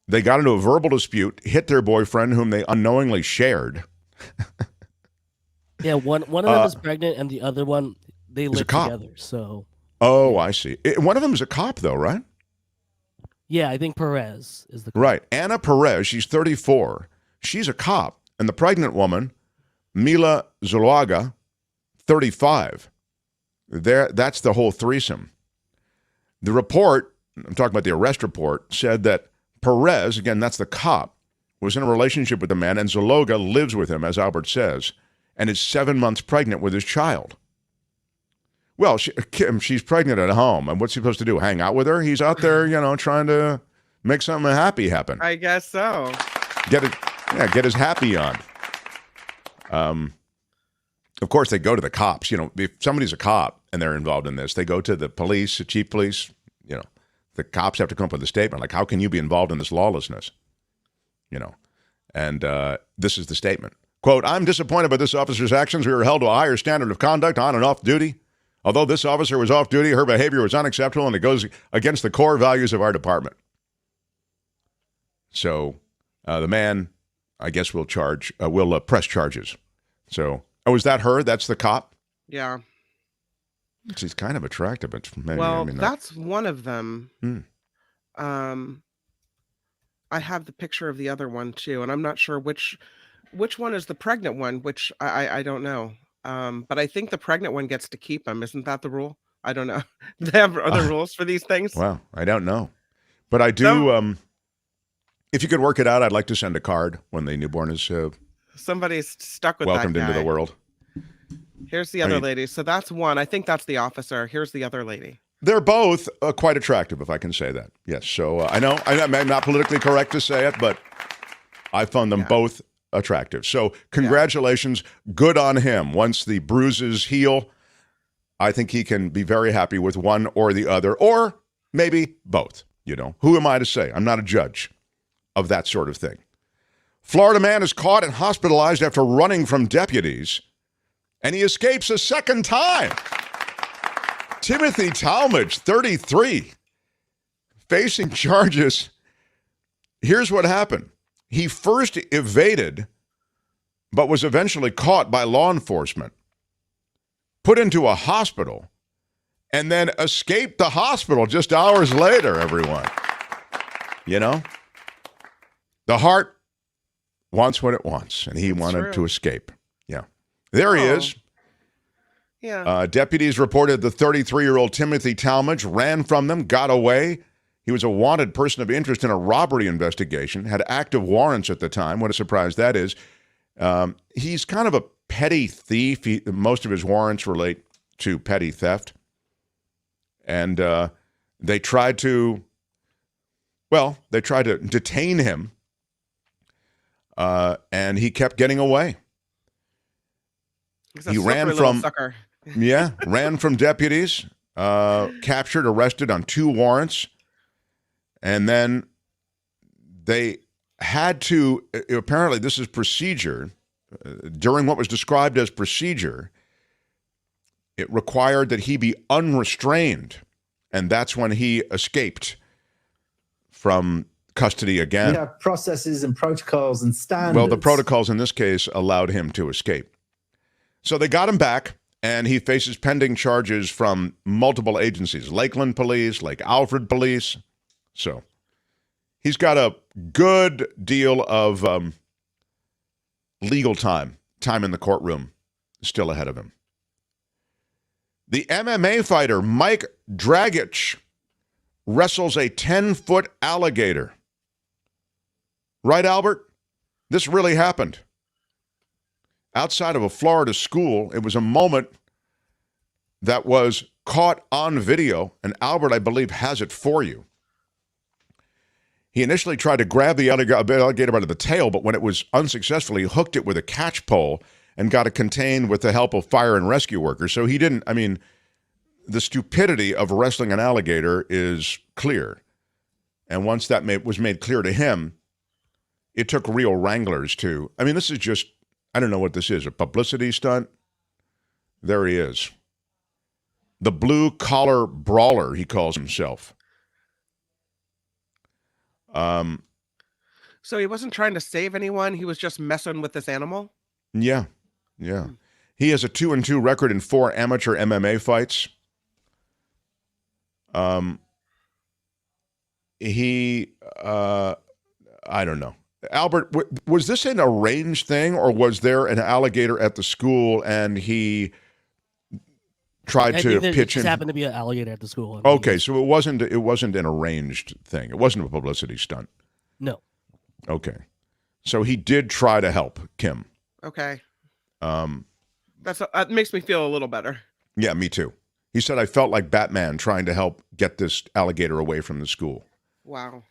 They got into a verbal dispute, hit their boyfriend, whom they unknowingly shared. Yeah, one of them is pregnant, and the other one, they live a cop. together. So. Oh, I see. One of them is a cop, though, right? Yeah, I think Perez is the cop. Right. Anna Perez, she's 34. She's a cop. And the pregnant woman, Mila Zuluaga, 35. That's the whole threesome. The report, I'm talking about the arrest report, said that Perez, again, that's the cop, was in a relationship with the man, and Zuluaga lives with him, as Albert says, and is 7 months pregnant with his child. Well, she's pregnant at home, and what's he supposed to do? Hang out with her? He's out there, trying to make something happy happen. I guess so. Get his happy on. Of course, they go to the cops. If somebody's a cop and they're involved in this, they go to the police, the chief police. The cops have to come up with a statement like, "How can you be involved in this lawlessness?" And this is the statement. Quote, "I'm disappointed by this officer's actions. We were held to a higher standard of conduct on and off duty. Although this officer was off duty, her behavior was unacceptable and it goes against the core values of our department." So the man, I guess, will press charges. So, is that her? That's the cop? Yeah. She's kind of attractive. But maybe, that's one of them. I have the picture of the other one too, and I'm not sure which one is the pregnant one, which I don't know. But I think the pregnant one gets to keep him. Isn't that the rule? I don't know. Do they have other rules for these things? Well, I don't know. But I do, if you could work it out, I'd like to send a card when the newborn is somebody's stuck with welcomed that guy. into the world. Here's the other lady. So that's one. I think that's the officer. Here's the other lady. They're both quite attractive, if I can say that. Yes. So I know I'm not politically correct to say it, but I found them both attractive. So congratulations. Good on him. Once the bruises heal, I think he can be very happy with one or the other, or maybe both. Who am I to say? I'm not a judge of that sort of thing. Florida man is caught and hospitalized after running from deputies, and he escapes a second time. Timothy Talmadge, 33, facing charges. Here's what happened. He first evaded, but was eventually caught by law enforcement, put into a hospital, and then escaped the hospital just hours later, everyone. You know? The heart wants what it wants, and he wanted to escape. Yeah. There he is. Yeah. Deputies reported the 33-year-old Timothy Talmadge ran from them, got away. He was a wanted person of interest in a robbery investigation, had active warrants at the time. What a surprise that is. He's kind of a petty thief. Most of his warrants relate to petty theft. And they tried to detain him, and he kept getting away. He ran from sucker. ran from deputies, captured, arrested on 2 warrants. And then they had to, apparently this is procedure, during what was described as procedure, it required that he be unrestrained. And that's when he escaped from custody again. We have processes and protocols and standards. Well, the protocols in this case allowed him to escape. So they got him back, and he faces pending charges from multiple agencies, Lakeland Police, Lake Alfred Police. So he's got a good deal of legal time in the courtroom still ahead of him. The MMA fighter Mike Dragic wrestles a 10-foot alligator. Right, Albert? This really happened. Outside of a Florida school, it was a moment that was caught on video, and Albert, I believe, has it for you. He initially tried to grab the alligator by the tail, but when it was unsuccessful, he hooked it with a catch pole and got it contained with the help of fire and rescue workers. So he didn't, the stupidity of wrestling an alligator is clear. And once that was made clear to him, it took real wranglers to, this is just, I don't know what this is, a publicity stunt? There he is. The blue-collar brawler, he calls himself. So he wasn't trying to save anyone. He was just messing with this animal. Yeah. He has a 2-2 record in 4 amateur MMA fights. I don't know. Albert, was this an arranged thing, or was there an alligator at the school and he tried to pitch in? Just happened to be an alligator at the school. Okay, so it wasn't an arranged thing. It wasn't a publicity stunt. No. Okay, so he did try to help Kim. Okay. That makes me feel a little better. Yeah, me too. He said, I felt like Batman trying to help get this alligator away from the school. Wow.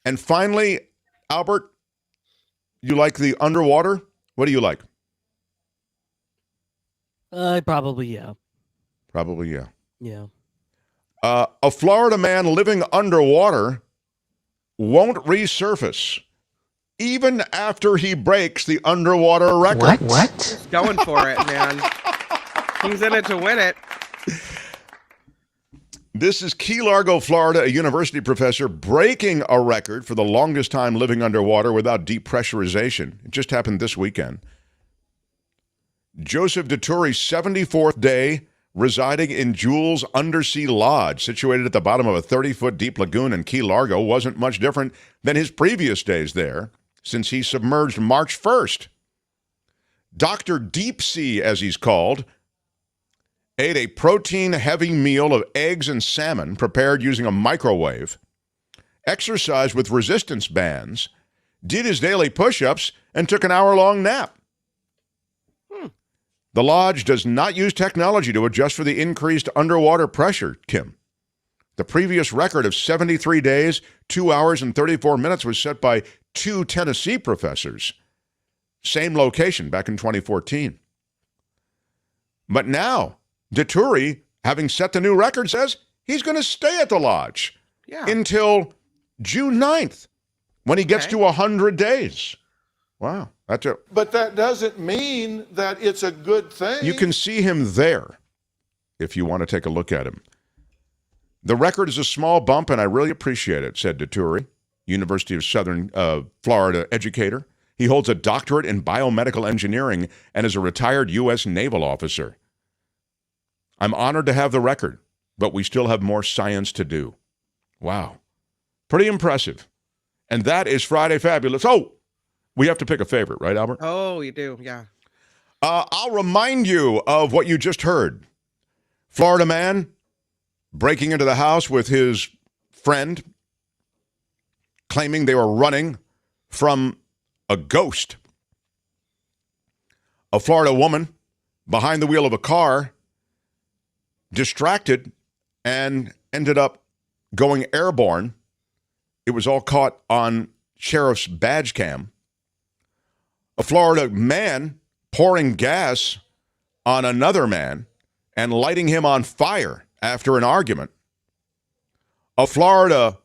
And finally, Albert, you like the underwater? What do you like? Probably, yeah. Probably, yeah. Yeah. A Florida man living underwater won't resurface even after he breaks the underwater record. What? He's going for it, man. He's in it to win it. This is Key Largo, Florida, a university professor breaking a record for the longest time living underwater without depressurization. It just happened this weekend. Joseph Deturi's 74th day residing in Jules Undersea Lodge, situated at the bottom of a 30-foot deep lagoon in Key Largo, wasn't much different than his previous days there, since he submerged March 1st. Dr. Deep Sea, as he's called, ate a protein-heavy meal of eggs and salmon prepared using a microwave, exercised with resistance bands, did his daily push-ups, and took an hour-long nap. The lodge does not use technology to adjust for the increased underwater pressure, Kim. The previous record of 73 days, 2 hours, and 34 minutes was set by 2 Tennessee professors. Same location back in 2014. But now, Deturi, having set the new record, says he's going to stay at the lodge until June 9th, when he gets to 100 days. Wow. That's it. But that doesn't mean that it's a good thing. You can see him there if you want to take a look at him. The record is a small bump, and I really appreciate it, said Deturi. University of Southern Florida educator. He holds a doctorate in biomedical engineering and is a retired U.S. naval officer. I'm honored to have the record, but we still have more science to do. Wow. Pretty impressive. And that is Friday Fabulous. Oh, we have to pick a favorite, right, Albert? Oh, you do, yeah. I'll remind you of what you just heard. Florida man breaking into the house with his friend, claiming they were running from a ghost. A Florida woman behind the wheel of a car, distracted, and ended up going airborne. It was all caught on sheriff's badge cam. A Florida man pouring gas on another man and lighting him on fire after an argument. A Florida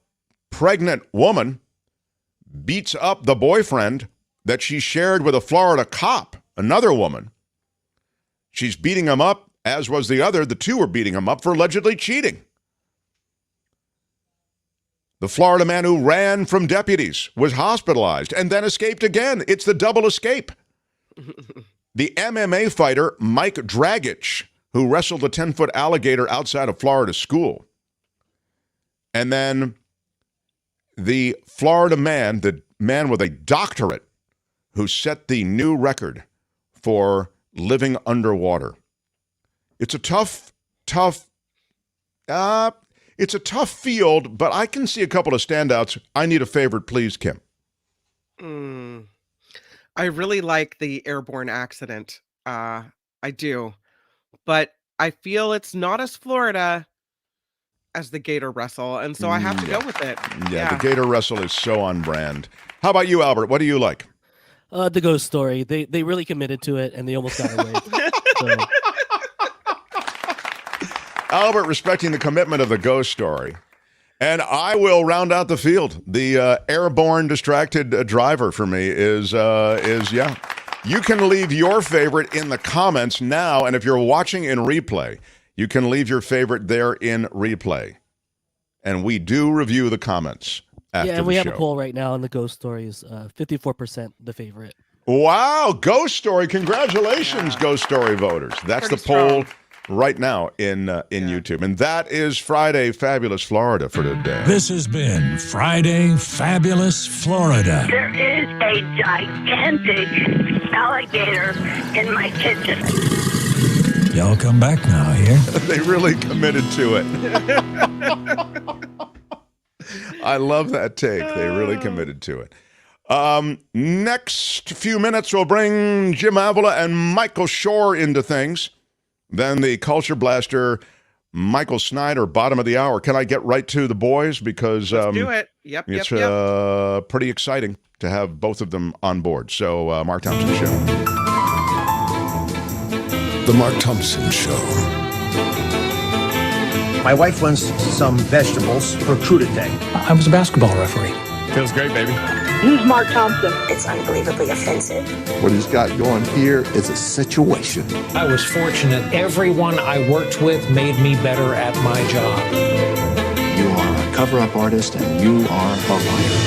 pregnant woman beats up the boyfriend that she shared with a Florida cop, another woman. She's beating him up, as was the other. The two were beating him up for allegedly cheating. The Florida man who ran from deputies was hospitalized and then escaped again. It's the double escape. The MMA fighter Mike Dragich, who wrestled a 10-foot alligator outside of Florida school. And then the Florida man, the man with a doctorate, who set the new record for living underwater. It's a tough field, but I can see a couple of standouts. I need a favorite, please, Kim. I really like the airborne accident. I do. But I feel it's not as Florida as the gator wrestle, and so I have to go with it. Yeah, the gator wrestle is so on brand. How about you, Albert? What do you like? The ghost story. They really committed to it, and they almost got away. So. Albert respecting the commitment of the ghost story. And I will round out the field. The airborne distracted driver for me is. You can leave your favorite in the comments now, and if you're watching in replay, you can leave your favorite there in replay. And we do review the comments after the show. Yeah, and we have a poll right now, and the ghost story is 54% the favorite. Wow, ghost story. Congratulations, ghost story voters. That's the poll right now in YouTube. And that is Friday Fabulous Florida for today. This has been Friday Fabulous Florida. There is a gigantic alligator in my kitchen. Y'all come back now here. They really committed to it. I love that take. They really committed to it. Next few minutes, we'll bring Jim Avila and Michael Shure into things. Then the Culture Blaster, Michael Snyder, bottom of the hour. Can I get right to the boys? Because let's do it. Yep. It's pretty exciting to have both of them on board. So, Mark Thompson Show. The Mark Thompson Show. My wife wants some vegetables for crudité. I was a basketball referee. Feels great, baby. Use Mark Thompson. It's unbelievably offensive. What he's got going here is a situation. I was fortunate. Everyone I worked with made me better at my job. You are a cover-up artist and you are a liar.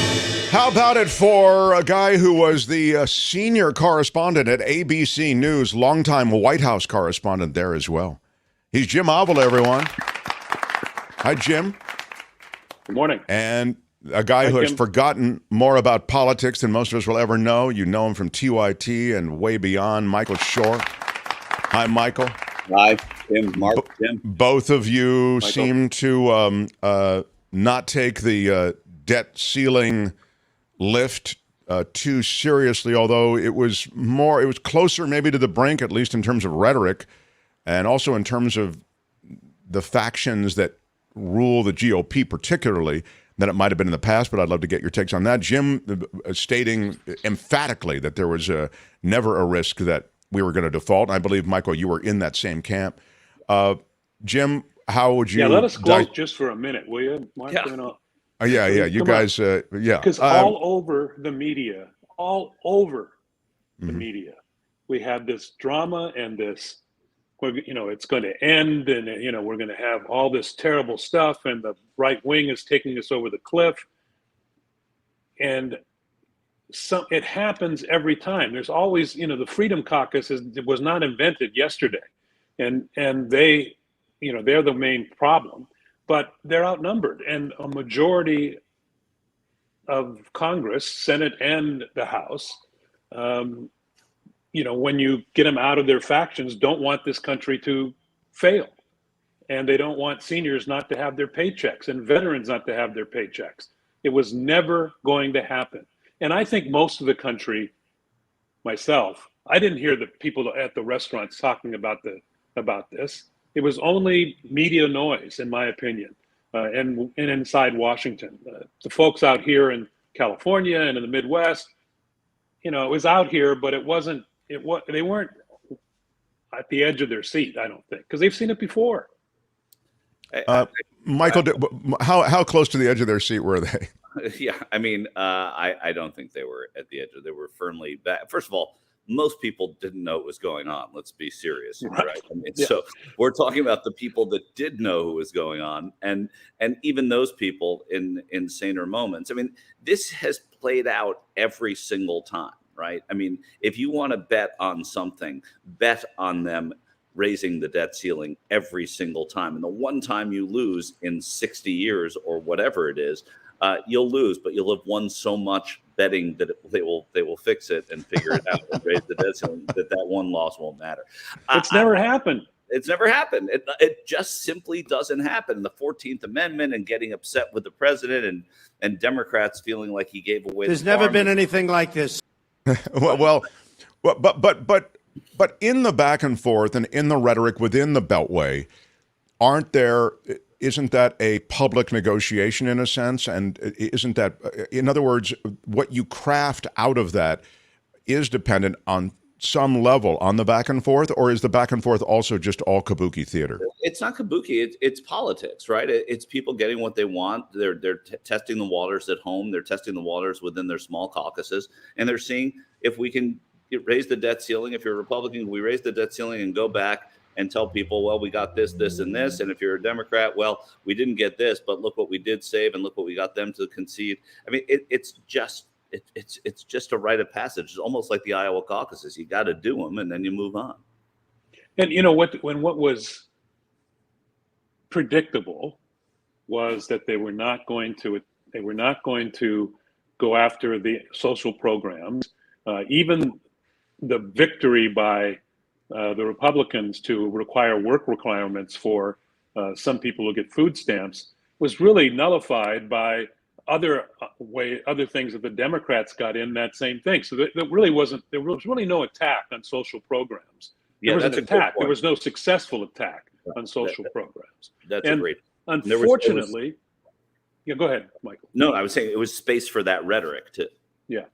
How about it for a guy who was the senior correspondent at ABC News, longtime White House correspondent there as well. He's Jim Avila, everyone. Hi, Jim. Good morning. And a guy who has forgotten more about politics than most of us will ever know. You know him from TYT and way beyond, Michael Shure. Hi, Michael. Hi, Tim, Mark, Jim. Both of you Michael. seem to not take the debt ceiling lift too seriously, although it was closer maybe to the brink, at least in terms of rhetoric, and also in terms of the factions that rule the GOP particularly, than it might have been in the past, but I'd love to get your takes on that. Jim stating emphatically that there was never a risk that we were going to default. And I believe, Michael, you were in that same camp. Jim, how would you... Yeah, let us close just for a minute, will you, Mark? Yeah, you guys, Because all over the media, media, we had this drama and this, it's going to end, and we're going to have all this terrible stuff, and the right wing is taking us over the cliff. and it happens every time. There's always, the Freedom Caucus was not invented yesterday, and they, they're the main problem, but they're outnumbered, and a majority of Congress, Senate and the House, when you get them out of their factions, don't want this country to fail. And they don't want seniors not to have their paychecks and veterans not to have their paychecks. It was never going to happen. And I think most of the country, myself, I didn't hear the people at the restaurants talking about this. It was only media noise, in my opinion, and inside Washington. The folks out here in California and in the Midwest, it was out here, but they weren't at the edge of their seat, I don't think, because they've seen it before. Michael, how close to the edge of their seat were they? Yeah, I mean, I don't think they were at the edge. They were firmly back. First of all, most people didn't know what was going on. Let's be serious, right? I mean, so we're talking about the people that did know who was going on, and even those people in saner moments. I mean, this has played out every single time, right? I mean, if you want to bet on something, bet on them raising the debt ceiling every single time. And the one time you lose in 60 years or whatever it is, you'll lose, but you'll have won so much betting that they will fix it and figure it out and raise the debt ceiling that one loss won't matter. It's never happened. It's never happened. It just simply doesn't happen. The 14th Amendment and getting upset with the president and Democrats feeling like he gave away. There's never been anything like this. But in the back and forth and in the rhetoric within the Beltway, isn't that a public negotiation in a sense? And isn't that, in other words, what you craft out of that is dependent on some level on the back and forth, or is the back and forth also just all kabuki theater? It's not kabuki. It's politics, right? It's people getting what they want. They're testing the waters at home. They're testing the waters within their small caucuses, and they're seeing if we can raise the debt ceiling. If you're a Republican, we raise the debt ceiling and go back and tell people, well, we got this, this, and this. And if you're a Democrat, well, we didn't get this, but look what we did save, and look what we got them to concede. I mean, it's just a rite of passage. It's almost like the Iowa caucuses. You got to do them, and then you move on. And what was predictable was that they were not going to go after the social programs. Even the victory by the Republicans to require work requirements for some people who get food stamps was really nullified by other things that the Democrats got in that same thing. So there was really no attack on social programs. There was an attack. There was no successful attack on social programs. That's great. Unfortunately, go ahead, Michael. No, I was saying it was space for that rhetoric too. Yeah.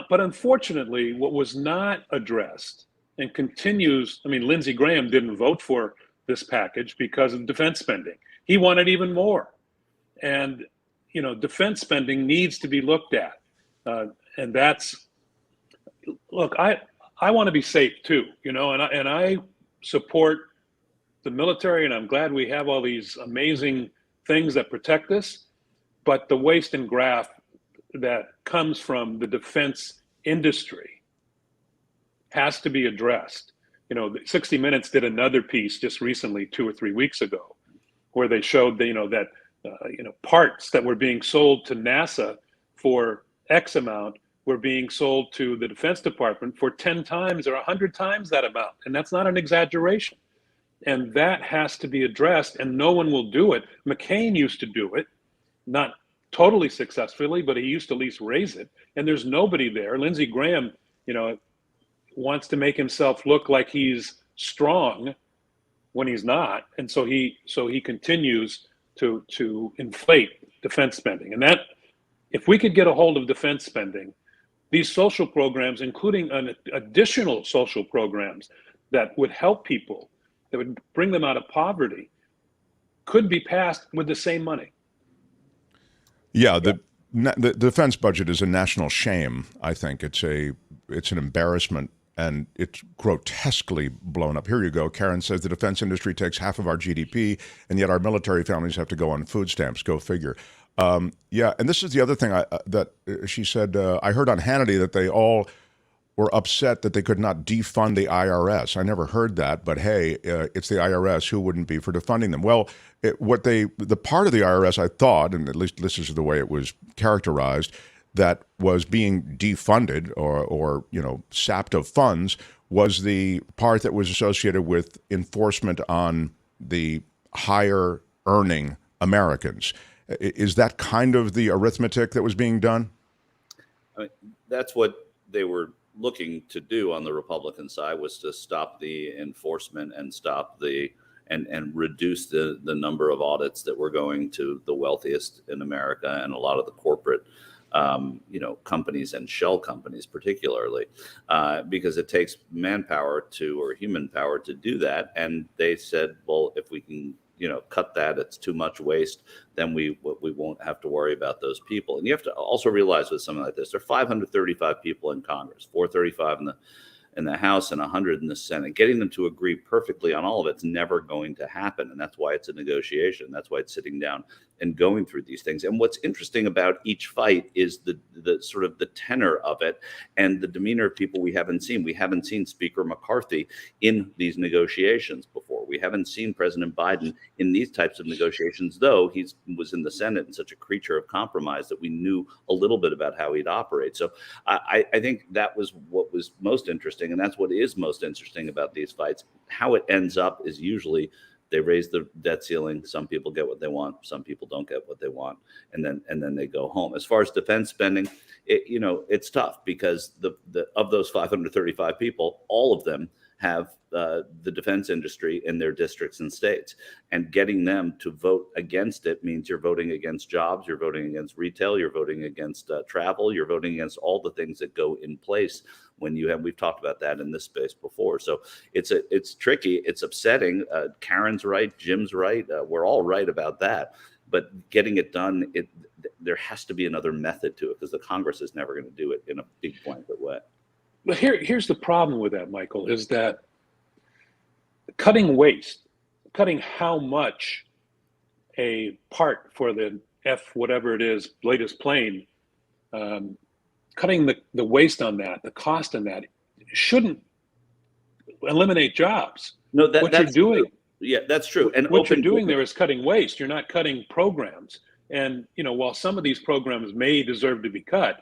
But unfortunately, what was not addressed and continues, I mean, Lindsey Graham didn't vote for this package because of defense spending. He wanted even more. And, defense spending needs to be looked at. And look, I want to be safe too, and I support the military, and I'm glad we have all these amazing things that protect us. But the waste and graft that comes from the defense industry has to be addressed. 60 Minutes did another piece just recently, 2 or 3 weeks ago, where they showed that parts that were being sold to NASA for X amount were being sold to the Defense Department for 10 times or 100 times that amount, and that's not an exaggeration. And that has to be addressed, and no one will do it. McCain used to do it, not totally successfully, but he used to at least raise it. And there's nobody there. Lindsey Graham, wants to make himself look like he's strong when he's not. And so he continues to inflate defense spending. And that, if we could get a hold of defense spending, these social programs, including additional social programs that would help people, that would bring them out of poverty, could be passed with the same money. Yeah, the defense budget is a national shame. I think it's an embarrassment, and it's grotesquely blown up. Here you go. Karen says the defense industry takes half of our GDP, and yet our military families have to go on food stamps. Go figure. Yeah, and this is the other thing that she said. I heard on Hannity that they all were upset that they could not defund the IRS. I never heard that, but hey, it's the IRS. Who wouldn't be for defunding them? Well, the part of the IRS I thought, and at least this is the way it was characterized, that was being defunded or sapped of funds was the part that was associated with enforcement on the higher earning Americans. Is that kind of the arithmetic that was being done? I mean, that's what they were looking to do on the Republican side, was to stop the enforcement and stop and reduce the number of audits that were going to the wealthiest in America and a lot of the corporate companies and shell companies particularly, because it takes manpower or human power to do that. And they said, well, if we can cut that, it's too much waste, then we won't have to worry about those people. And you have to also realize with something like this, there are 535 people in Congress, 435 in the House and 100 in the Senate. Getting them to agree perfectly on all of it's never going to happen. And that's why it's a negotiation. That's why it's sitting down and going through these things. And what's interesting about each fight is the sort of the tenor of it and the demeanor of people we haven't seen. We haven't seen Speaker McCarthy in these negotiations before. We haven't seen President Biden in these types of negotiations, though he was in the Senate and such a creature of compromise that we knew a little bit about how he'd operate. So I think that was what was most interesting. And that's what is most interesting about these fights. How it ends up is usually they raise the debt ceiling. Some people get what they want. Some people don't get what they want, and then they go home. As far as defense spending, it's tough because of those 535 people, all of them have the defense industry in their districts and states, and getting them to vote against it means you're voting against jobs, you're voting against retail, you're voting against travel, you're voting against all the things that go in place when we've talked about that in this space before. So it's tricky, it's upsetting. Karen's right, Jim's right, we're all right about that. But getting it done, there has to be another method to it because the Congress is never going to do it in a big blanket way. But here's the problem with that, Michael, is that cutting waste, cutting how much a part for the whatever it is, latest plane, cutting the waste on that, the cost on that, shouldn't eliminate jobs. No, what you're doing. Yeah, that's true. And what you're doing there is cutting waste. You're not cutting programs. And while some of these programs may deserve to be cut,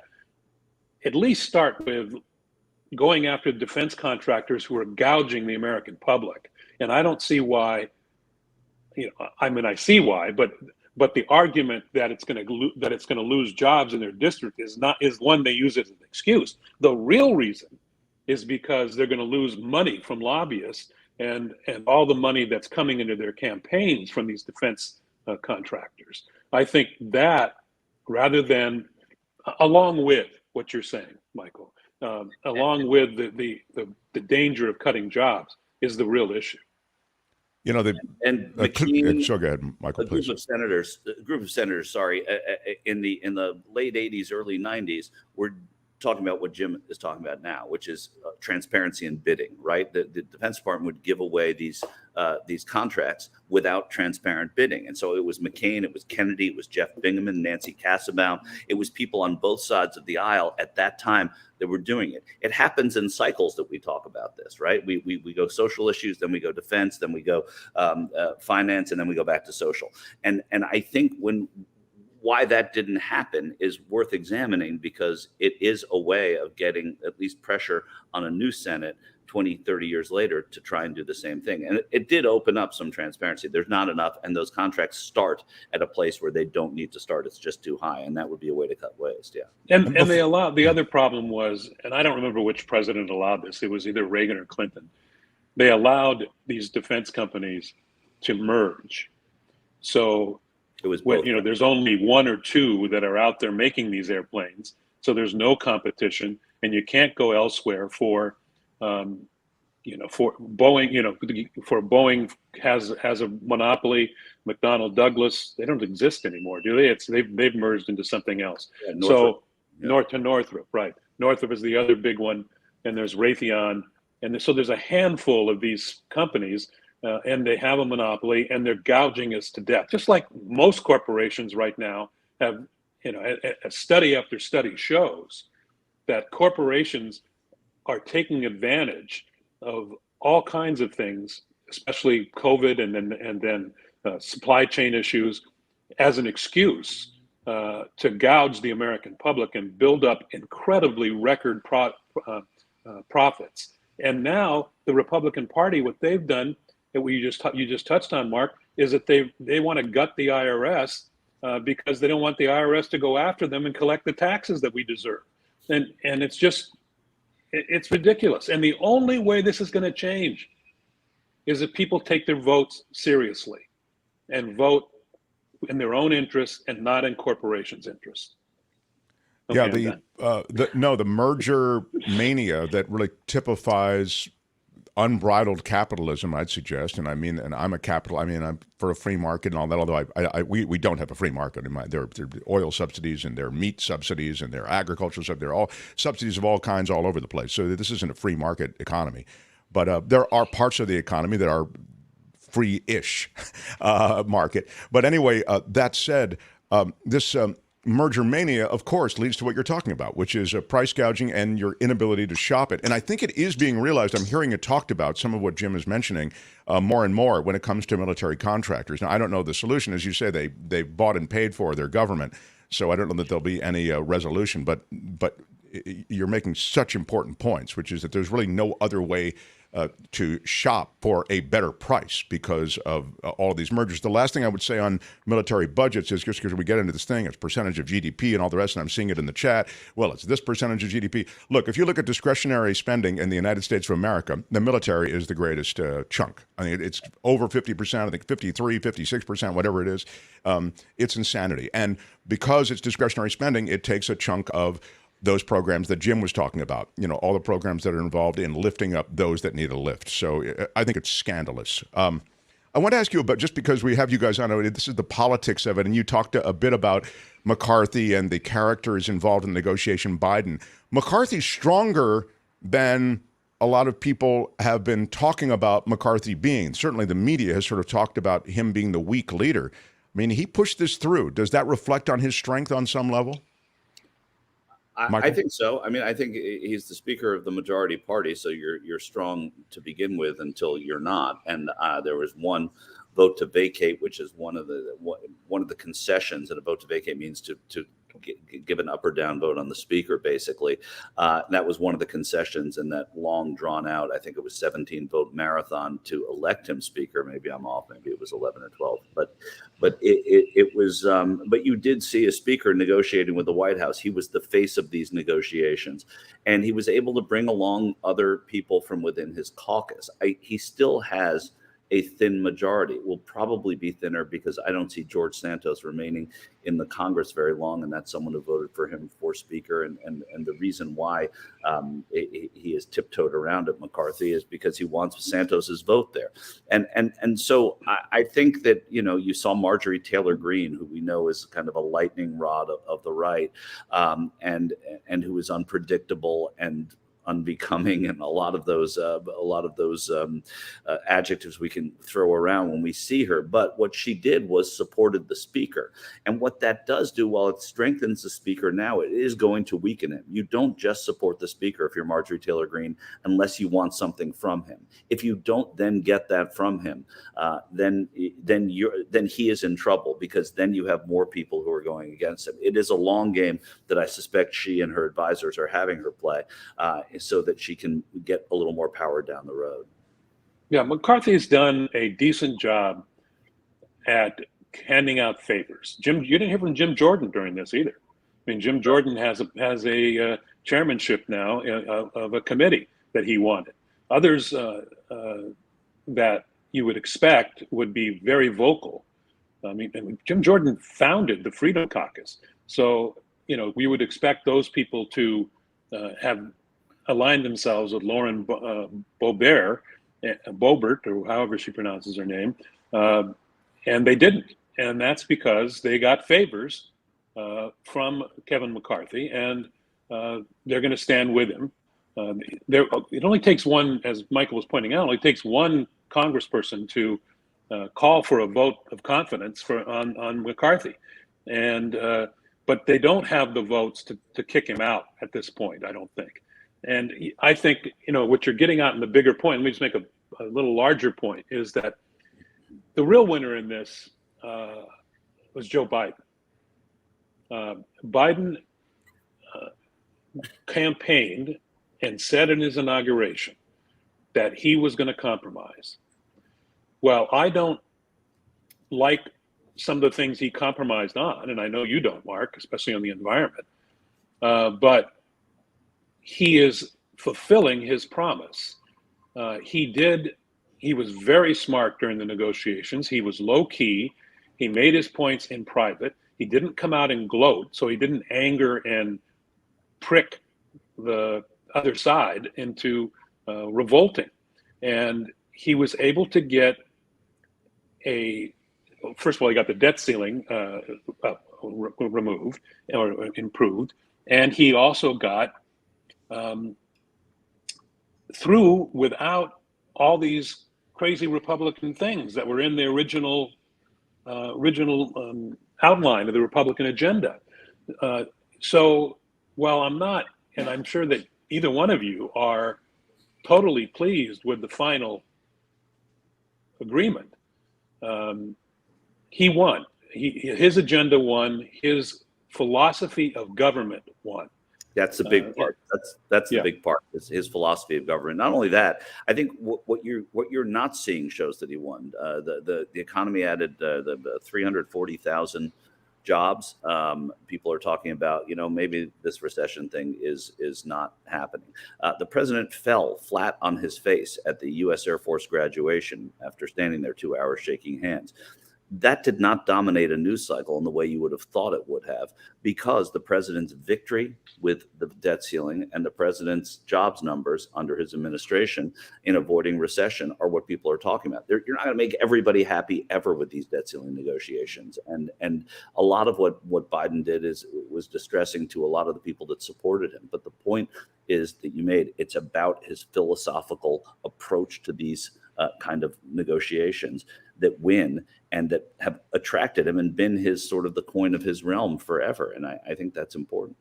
at least start with going after defense contractors who are gouging the American public. And I don't see why, I see why, but the argument that it's going to lose jobs in their district is one they use as an excuse. The real reason is because they're going to lose money from lobbyists and all the money that's coming into their campaigns from these defense contractors. I think that, rather than, along with what you're saying, Michael, along with the danger of cutting jobs, is the real issue. McCain, so go ahead, Michael, a group of senators, in the late 80s, early 90s, were talking about what Jim is talking about now, which is transparency in bidding, right? The Defense Department would give away these contracts without transparent bidding. And so it was McCain, it was Kennedy, it was Jeff Bingaman, Nancy Kassebaum. It was people on both sides of the aisle at that time that were doing it. It happens in cycles that we talk about this, right? We go social issues, then we go defense, then we go finance, and then we go back to social. And I think why that didn't happen is worth examining, because it is a way of getting at least pressure on a new Senate 20, 30 years later to try and do the same thing. And it did open up some transparency. There's not enough, and those contracts start at a place where they don't need to start. It's just too high, and that would be a way to cut waste, yeah. And they allowed, the other problem was, and I don't remember which president allowed this, it was either Reagan or Clinton. They allowed these defense companies to merge. So it was there's only one or two that are out there making these airplanes, so there's no competition, and you can't go elsewhere for Boeing. For Boeing has a monopoly. McDonnell Douglas, they don't exist anymore, do they? They've merged into something else. Yeah, Northrop, right? Northrop is the other big one, and there's Raytheon, and so there's a handful of these companies. And they have a monopoly, and they're gouging us to death, just like most corporations right now have, a study after study shows that corporations are taking advantage of all kinds of things, especially COVID and then supply chain issues, as an excuse to gouge the American public and build up incredibly record profits. And now the Republican Party, what they've done, that you just touched on, Mark, is that they want to gut the IRS because they don't want the IRS to go after them and collect the taxes that we deserve. And it's ridiculous. And the only way this is going to change is if people take their votes seriously and vote in their own interests and not in corporations' interests. Okay, the merger mania that really typifies unbridled capitalism, I'd suggest, and I'm for a free market and all that, although we don't have a free market. There are oil subsidies and there are meat subsidies and there are agricultural subsidies. There are all subsidies of all kinds all over the place. So this isn't a free market economy. But there are parts of the economy that are free-ish market. But anyway, that said, this merger mania, of course, leads to what you're talking about, which is price gouging and your inability to shop it. And I think it is being realized. I'm hearing it talked about, some of what Jim is mentioning, more and more when it comes to military contractors. Now, I don't know the solution. As you say, they've bought and paid for their government, so I don't know that there'll be any resolution. But you're making such important points, which is that there's really no other way to shop for a better price because of all of these mergers. The last thing I would say on military budgets is, just because we get into this thing, it's percentage of GDP and all the rest, and I'm seeing it in the chat. Well, it's this percentage of GDP. Look, if you look at discretionary spending in the United States of America, the military is the greatest chunk. I mean, it's over 50%, I think 53, 56%, whatever it is. It's insanity. And because it's discretionary spending, it takes a chunk of those programs that Jim was talking about, all the programs that are involved in lifting up those that need a lift. So I think it's scandalous. I want to ask you about, just because we have you guys on, this is the politics of it, and you talked a bit about McCarthy and the characters involved in the negotiation Biden. McCarthy's stronger than a lot of people have been talking about McCarthy being. Certainly the media has sort of talked about him being the weak leader. I mean, he pushed this through. Does that reflect on his strength on some level? I think so. I mean, I think he's the speaker of the majority party, so you're strong to begin with until you're not. And there was one vote to vacate, which is one of the concessions, and a vote to vacate means to give an up or down vote on the speaker, basically. That was one of the concessions in that long drawn out, I think it was 17 vote marathon to elect him speaker. Maybe I'm off. Maybe it was 11 or 12. But it was. But you did see a speaker negotiating with the White House. He was the face of these negotiations, and he was able to bring along other people from within his caucus. He still has a thin majority. It will probably be thinner because I don't see George Santos remaining in the Congress very long, and that's someone who voted for him for speaker. And the reason why he is tiptoed around at McCarthy is because he wants Santos's vote there. And so I think that, you saw Marjorie Taylor Greene, who we know is kind of a lightning rod of the right, and who is unpredictable and unbecoming, and a lot of those adjectives we can throw around when we see her. But what she did was supported the speaker, and what that does do, while it strengthens the speaker now, it is going to weaken him. You don't just support the speaker if you're Marjorie Taylor Greene unless you want something from him. If you don't then get that from him, then he is in trouble, because then you have more people who are going against him. It is a long game that I suspect she and her advisors are having her play, so that she can get a little more power down the road. Yeah, McCarthy has done a decent job at handing out favors. You didn't hear from Jim Jordan during this either. I mean, Jim Jordan has a chairmanship now of a committee that he wanted. Others that you would expect would be very vocal. I mean, Jim Jordan founded the Freedom Caucus, so we would expect those people to have aligned themselves with Lauren Boebert, or however she pronounces her name, and they didn't. And that's because they got favors from Kevin McCarthy, and they're going to stand with him. It only takes one, as Michael was pointing out, it only takes one congressperson to call for a vote of confidence on McCarthy. and but they don't have the votes to kick him out at this point, I don't think. And I think, what you're getting at in the bigger point, let me just make a little larger point, is that the real winner in this was Joe Biden. Biden campaigned and said in his inauguration that he was going to compromise. Well, I don't like some of the things he compromised on, and I know you don't, Mark, especially on the environment, but he is fulfilling his promise. He was very smart during the negotiations. He was low key. He made his points in private. He didn't come out and gloat, so he didn't anger and prick the other side into revolting. And he was able to get first of all, he got the debt ceiling removed or improved. And he also got through without all these crazy Republican things that were in the original outline of the Republican agenda. So while I'm not, and I'm sure that either one of you are totally pleased with the final agreement, he won. His agenda won. His philosophy of government won. That's the big part. That's the big part. Is his philosophy of government. Not only that, I think what you're not seeing shows that he won. The economy added the 340,000 jobs. People are talking about, maybe this recession thing is not happening. The president fell flat on his face at the U.S. Air Force graduation after standing there 2 hours shaking hands. That did not dominate a news cycle in the way you would have thought it would have, because the president's victory with the debt ceiling and the president's jobs numbers under his administration in avoiding recession are what people are talking about. You're not going to make everybody happy ever with these debt ceiling negotiations. And a lot of what Biden did was distressing to a lot of the people that supported him. But the point is that you made, it's about his philosophical approach to these kind of negotiations that win and that have attracted him and been his sort of the coin of his realm forever. And I think that's important.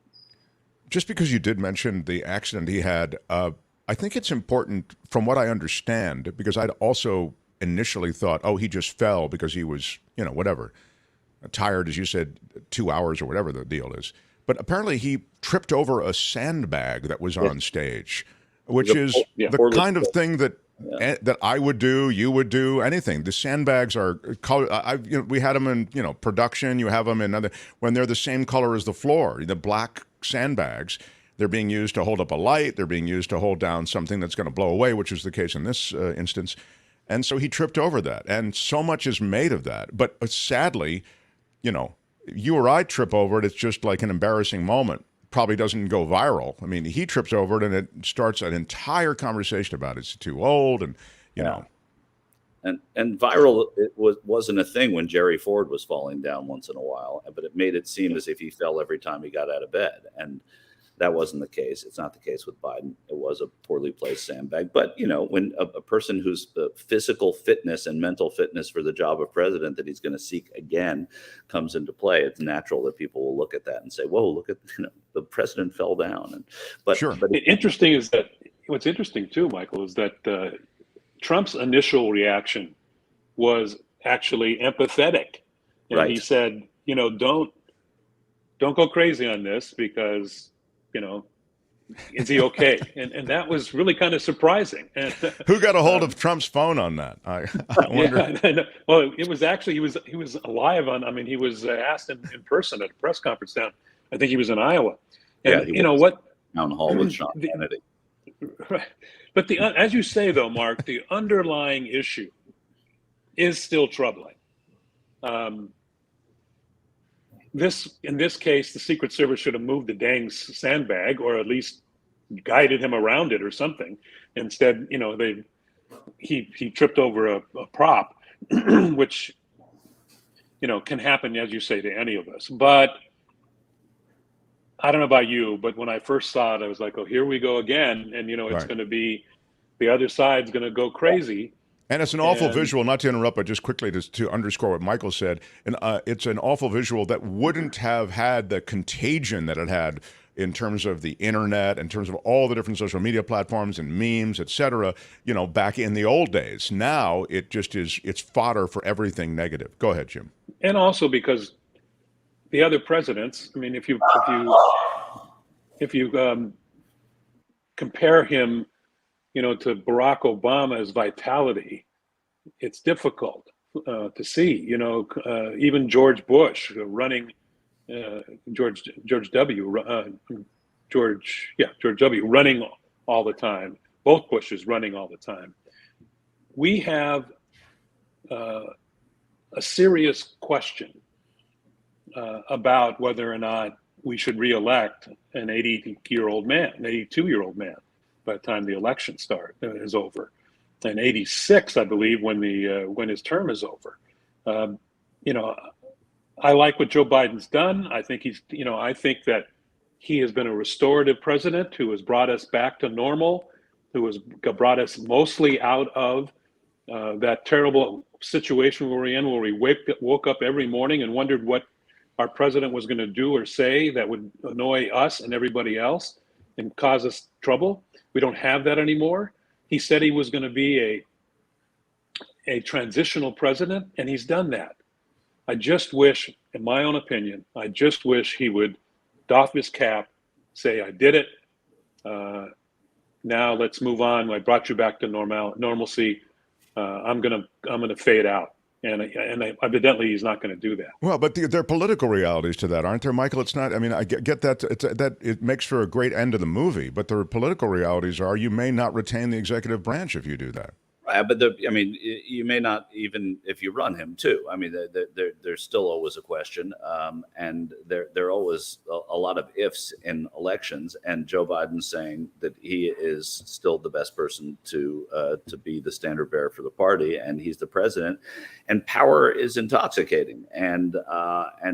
Just because you did mention the accident he had, I think it's important from what I understand, because I'd also initially thought, oh, he just fell because he was, whatever, tired, as you said, 2 hours or whatever the deal is. But apparently he tripped over a sandbag that was on stage, which is the kind of thing that that I would do, you would do, anything. The sandbags are color. We had them in production. You have them in other when they're the same color as the floor. The black sandbags. They're being used to hold up a light. They're being used to hold down something that's going to blow away, which is the case in this instance. And so he tripped over that, and so much is made of that. But sadly, you or I trip over it. It's just like an embarrassing moment. Probably doesn't go viral. I mean, he trips over it and it starts an entire conversation about it's too old and, know. And viral, it wasn't a thing when Jerry Ford was falling down once in a while, but it made it seem as if he fell every time he got out of bed. And that wasn't the case. It's not the case with Biden. It was a poorly placed sandbag. But, when a person whose physical fitness and mental fitness for the job of president that he's going to seek again comes into play, it's natural that people will look at that and say, whoa, look at, the president fell down. But interesting is that what's interesting too, Michael, is that Trump's initial reaction was actually empathetic. And he said, don't go crazy on this because, is he okay? And that was really kind of surprising. And, who got a hold of Trump's phone on that? I wonder. Yeah, well, it was actually he was live on. I mean, he was asked in person at a press conference down. I think he was in Iowa. And what town hall with Sean Kennedy. Right, but as you say though, Mark, the underlying issue is still troubling. In this case, the Secret Service should have moved the dang sandbag, or at least guided him around it or something. Instead, he tripped over a prop, which can happen, as you say, to any of us. But I don't know about you, but when I first saw it, I was like, oh, here we go again, and it's going to be the other side's going to go crazy. And it's an awful visual, not to interrupt, but just quickly to underscore what Michael said. And it's an awful visual that wouldn't have had the contagion that it had in terms of the internet, in terms of all the different social media platforms and memes, et cetera, back in the old days. Now it just is, it's fodder for everything negative. Go ahead, Jim. And also because the other presidents, I mean, if you compare him, to Barack Obama's vitality, it's difficult to see. Even George Bush running, George W. running all the time. Both Bushes running all the time. We have a serious question about whether or not we should reelect an 82-year-old man by the time the election is over, and 86, I believe, when his term is over. I like what Joe Biden's done. I think I think that he has been a restorative president who has brought us back to normal, who has brought us mostly out of that terrible situation we're in, where we woke up every morning and wondered what our president was going to do or say that would annoy us and everybody else and cause us trouble. We don't have that anymore. He said he was going to be a transitional president, and he's done that. I just wish, in my own opinion, he would doff his cap, say, I did it. Now let's move on. I brought you back to normalcy. I'm gonna fade out. And evidently he's not going to do that. Well, but there are political realities to that, aren't there, Michael? It's not. I mean, I get that. That it makes for a great end of the movie, but the political realities are you may not retain the executive branch if you do that. But you may not even if you run him too. I mean, there's still always a question, and there are always a lot of ifs in elections. And Joe Biden's saying that he is still the best person to be the standard bearer for the party, and he's the president. And power is intoxicating, and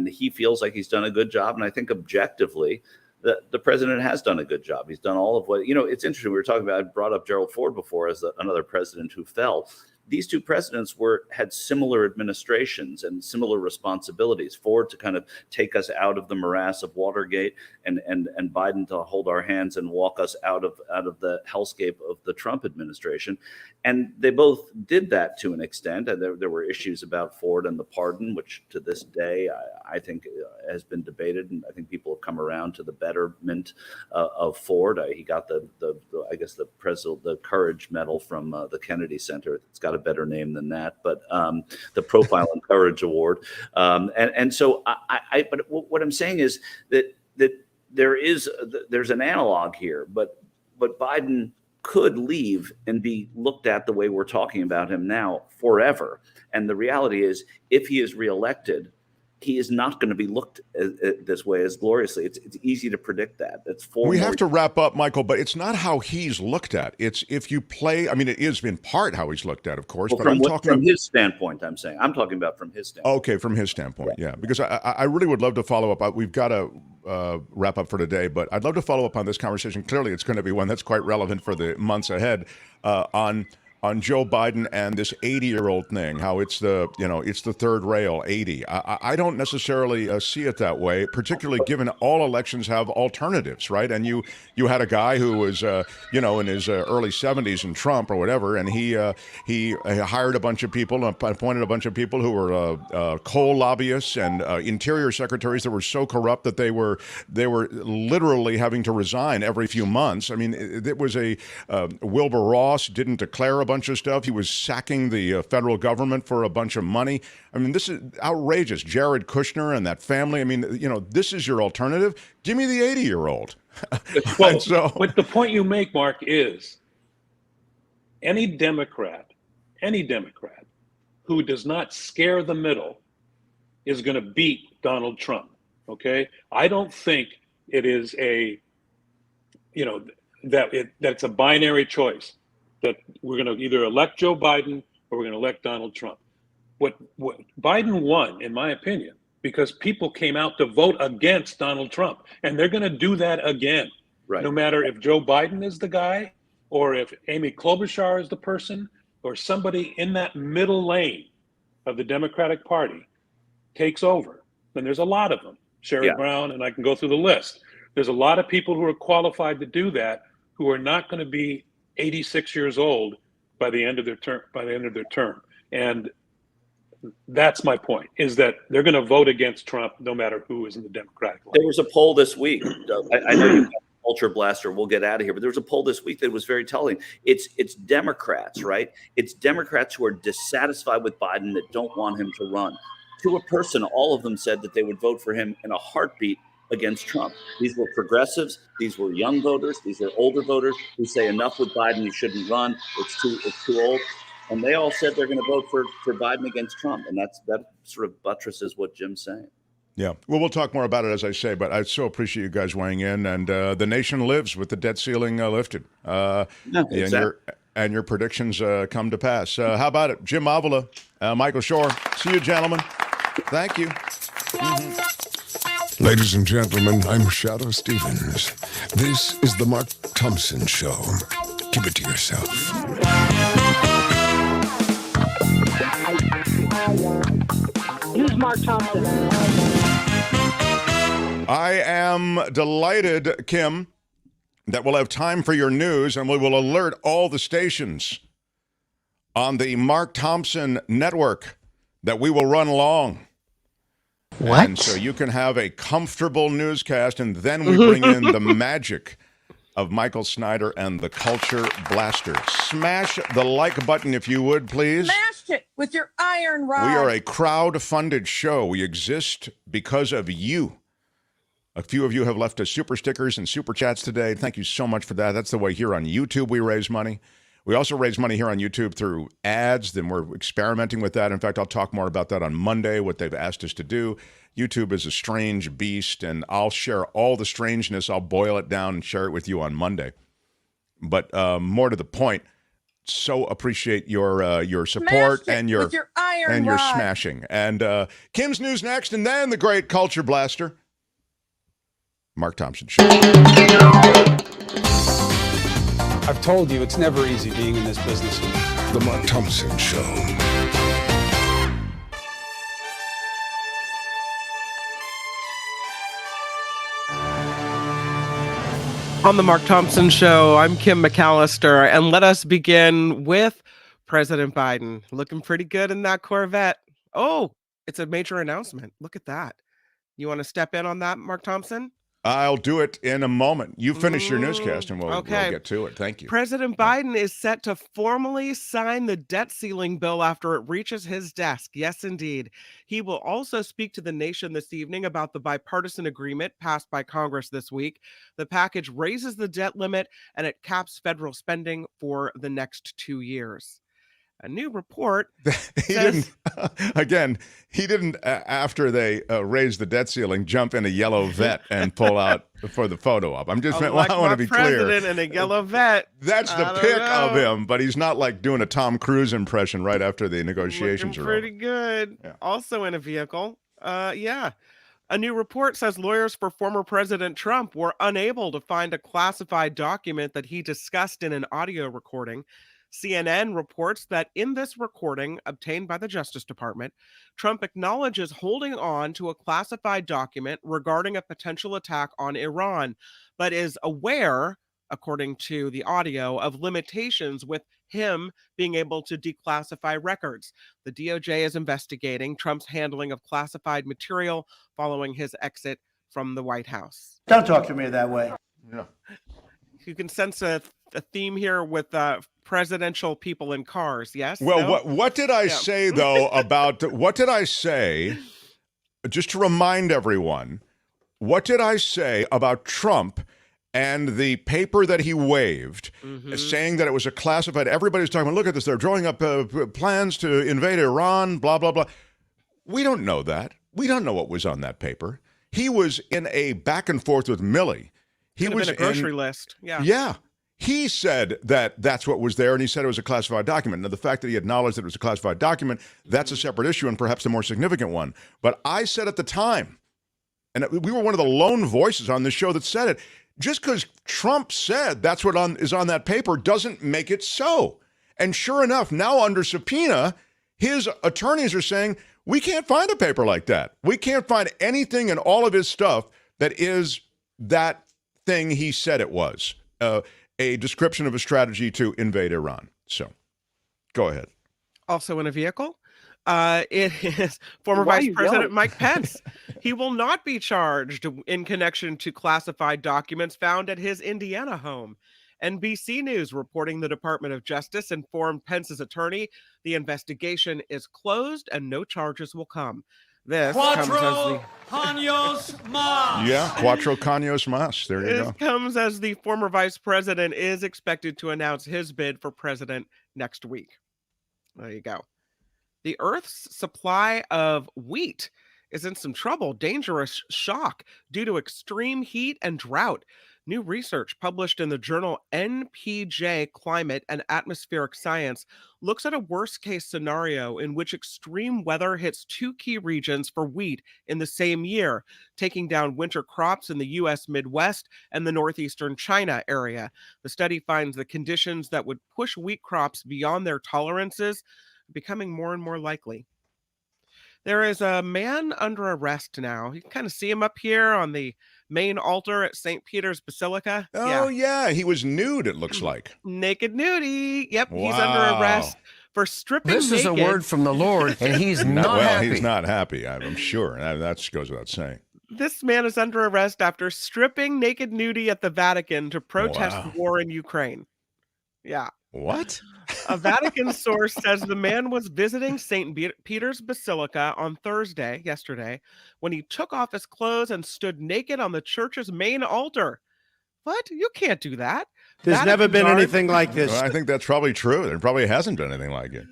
he feels like he's done a good job. And I think objectively, the president has done a good job. He's done all of what, it's interesting. We were talking about, I brought up Gerald Ford before as another president who fell. These two presidents had similar administrations and similar responsibilities. Ford to kind of take us out of the morass of Watergate, and Biden to hold our hands and walk us out of the hellscape of the Trump administration. And they both did that to an extent. And there were issues about Ford and the pardon, which to this day I think has been debated, and I think people have come around to the betterment of Ford. He got the Courage Medal from the Kennedy Center. It's got a better name than that, but the Profile and Courage Award. So but what I'm saying is that there's an analog here, but Biden could leave and be looked at the way we're talking about him now forever. And the reality is, if he is reelected, he is not going to be looked at this way as gloriously. It's easy to predict that. We have to wrap up, Michael, but it's not how he's looked at. It's if you play. I mean, it is in part how he's looked at, of course. Well, but from his standpoint, I'm saying. I'm talking about from his standpoint. Okay, from his standpoint, yeah. Because I really would love to follow up. We've got to wrap up for today, but I'd love to follow up on this conversation. Clearly, it's going to be one that's quite relevant for the months ahead on Joe Biden and this 80-year-old thing, how it's the third rail, 80. I don't necessarily see it that way, particularly given all elections have alternatives, right? And you had a guy who was, in his early 70s in Trump or whatever, and he hired a bunch of people, appointed a bunch of people who were coal lobbyists and interior secretaries that were so corrupt that they were literally having to resign every few months. I mean, it was Wilbur Ross didn't declare a bunch of stuff. He was sacking the federal government for a bunch of money. I mean, this is outrageous. Jared Kushner and that family. I mean, this is your alternative. Give me the 80-year-old. Well, but the point you make, Mark, is any Democrat who does not scare the middle is going to beat Donald Trump. Okay, I don't think it is that's a binary choice, that we're going to either elect Joe Biden or we're going to elect Donald Trump. What Biden won, in my opinion, because people came out to vote against Donald Trump, and they're going to do that again. Right. No matter if Joe Biden is the guy or if Amy Klobuchar is the person, or somebody in that middle lane of the Democratic Party takes over, and there's a lot of them, Sherrod Brown, and I can go through the list. There's a lot of people who are qualified to do that who are not going to be 86 years old by the end of their term. And that's my point, is that they're going to vote against Trump no matter who is in the Democratic line. There was a poll this week. I know you've got a culture blaster. We'll get out of here. But there was a poll this week that was very telling. It's Democrats, right? It's Democrats who are dissatisfied with Biden that don't want him to run. To a person, all of them said that they would vote for him in a heartbeat against Trump. These were progressives. These were young voters. These were older voters who say enough with Biden. He shouldn't run. It's too old. And they all said they're going to vote for Biden against Trump. And that sort of buttresses what Jim's saying. Yeah. Well, we'll talk more about it, as I say, but I so appreciate you guys weighing in. And the nation lives with the debt ceiling lifted. Exactly. And your predictions come to pass. How about it? Jim Avila, Michael Shure. See you, gentlemen. Thank you. Ladies and gentlemen, I'm Shadow Stevens. This is the Mark Thompson Show. Keep it to yourself. Who's Mark Thompson? I am delighted, Kim, that we'll have time for your news, and we will alert all the stations on the Mark Thompson network that we will run long. What? And so you can have a comfortable newscast, and then we bring in the magic of Michael Snyder and the Culture Blaster. Smash the like button if you would, please. Smash it with your iron rod. We are a crowd-funded show. We exist because of you. A few of you have left us super stickers and super chats today. Thank you so much for that. That's the way here on YouTube we raise money. We also raise money here on YouTube through ads. Then we're experimenting with that. In fact, I'll talk more about that on Monday, what they've asked us to do. YouTube is a strange beast, and I'll share all the strangeness. I'll boil it down and share it with you on Monday. But more to the point, so appreciate your support and your smashing. And Kim's news next, and then the great Culture Blaster, Mark Thompson Show. I've told you it's never easy being in this business. The Mark Thompson Show. On the Mark Thompson Show, I'm Kim McAllister, and let us begin with President Biden. Looking pretty good in that Corvette. Oh, it's a major announcement. Look at that. You want to step in on that, Mark Thompson? I'll do it in a moment. You finish your newscast, and we'll get to it. Thank you. President Biden is set to formally sign the debt ceiling bill after it reaches his desk. Yes, indeed. He will also speak to the nation this evening about the bipartisan agreement passed by Congress this week. The package raises the debt limit, and it caps federal spending for the next 2 years. A new report says... He didn't, after they raised the debt ceiling, jump in a yellow vet and pull out for the photo op. I'm just, I want to be clear. President in a yellow vet. That's the pic of him, but he's not like doing a Tom Cruise impression right after the negotiations are over. Pretty good. Yeah. Also in a vehicle. A new report says lawyers for former President Trump were unable to find a classified document that he discussed in an audio recording. CNN reports that in this recording obtained by the Justice Department, Trump acknowledges holding on to a classified document regarding a potential attack on Iran, but is aware, according to the audio, of limitations with him being able to declassify records. The DOJ is investigating Trump's handling of classified material following his exit from the White House. Don't talk to me that way. Yeah. You can sense a theme here with presidential people in cars, yes? Well, no? what did I say, though, about, what did I say, just to remind everyone, what did I say about Trump and the paper that he waived, saying that it was a classified, everybody's talking about, look at this, they're drawing up plans to invade Iran, blah, blah, blah. We don't know that. We don't know what was on that paper. He was in a back and forth with Milley. He was in a grocery list. Yeah. Yeah. He said that that's what was there, and he said it was a classified document. Now, the fact that he acknowledged that it was a classified document, that's a separate issue and perhaps the more significant one. But I said at the time, and we were one of the lone voices on this show that said it, just because Trump said that's what is on that paper doesn't make it so. And sure enough, now under subpoena, his attorneys are saying, we can't find a paper like that. We can't find anything in all of his stuff that is that thing he said it was, a description of a strategy to invade Iran. So go ahead. Also in a vehicle, it is former Vice President Mike Pence. He will not be charged in connection to classified documents found at his Indiana home. NBC News reporting the Department of Justice informed Pence's attorney the investigation is closed and no charges will come. This Cuatro Caños Mas. Yeah, Cuatro Caños Mas. There you go. This comes as the former vice president is expected to announce his bid for president next week. There you go. The Earth's supply of wheat is in some trouble. Dangerous shock due to extreme heat and drought. New research published in the journal NPJ Climate and Atmospheric Science looks at a worst-case scenario in which extreme weather hits two key regions for wheat in the same year, taking down winter crops in the U.S. Midwest and the northeastern China area. The study finds the conditions that would push wheat crops beyond their tolerances becoming more and more likely. There is a man under arrest now. You can kind of see him up here on the main altar at St. Peter's Basilica. Oh, yeah. He was nude, it looks like. Naked nudie. Yep, wow. He's under arrest for stripping This is naked. a word from the Lord, and he's not happy. He's not happy, I'm sure. That goes without saying. This man is under arrest after stripping naked nudie at the Vatican to protest the war in Ukraine. Yeah. What? A Vatican source says the man was visiting St. Peter's Basilica on yesterday, when he took off his clothes and stood naked on the church's main altar. What? You can't do that. There's Vatican never been guards, anything like this. Well, I think that's probably true. There probably hasn't been anything like it.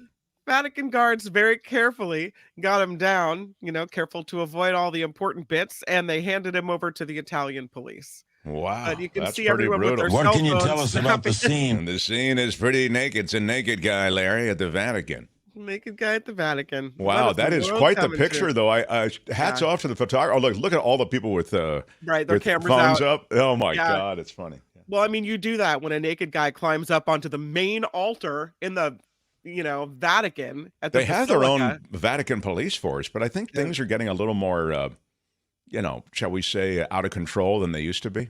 Vatican guards very carefully got him down, careful to avoid all the important bits, and they handed him over to the Italian police. Wow, you can that's see pretty everyone brutal. with their What cell can you tell phones us about the snapping. scene? The scene is pretty naked. It's a naked guy, Larry, at the Vatican. Naked guy at the Vatican. Wow, that is quite the picture, though. I hats off to the photographer. Oh, look at all the people with their with cameras phones out. up. Oh my Yeah. God, it's funny. Well, I mean, you do that when a naked guy climbs up onto the main altar in the, Vatican at the They have their Basilica. own Vatican police force, but I think things are getting a little more, shall we say, out of control than they used to be.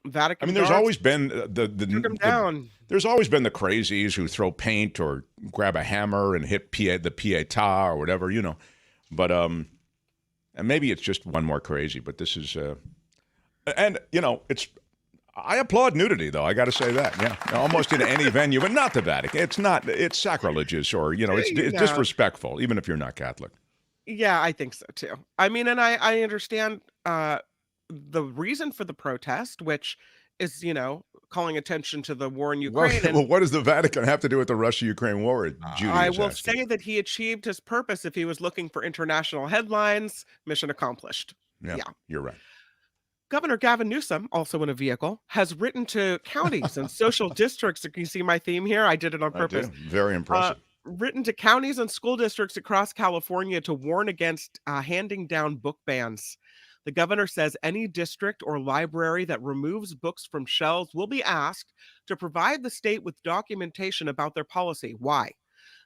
Vatican. I mean, there's guards always been took him down. There's always been the crazies who throw paint or grab a hammer and hit the pietà or whatever, But and maybe it's just one more crazy. But this is, it's. I applaud nudity, though. I got to say that. Yeah, almost in any venue, but not the Vatican. It's not. It's sacrilegious, or it's disrespectful, even if you're not Catholic. Yeah, I think so too. I mean, and I understand the reason for the protest, which is, calling attention to the war in Ukraine. Well, what does the Vatican have to do with the Russia-Ukraine war? Judy I is will asking. say that he achieved his purpose. If he was looking for international headlines, mission accomplished. Yeah, you're right. Governor Gavin Newsom, also in a vehicle, has written to counties and social districts. Can you see my theme here? I did it on purpose. I do. Very impressive. Written to counties and school districts across California to warn against handing down book bans. The governor says any district or library that removes books from shelves will be asked to provide the state with documentation about their policy. Why?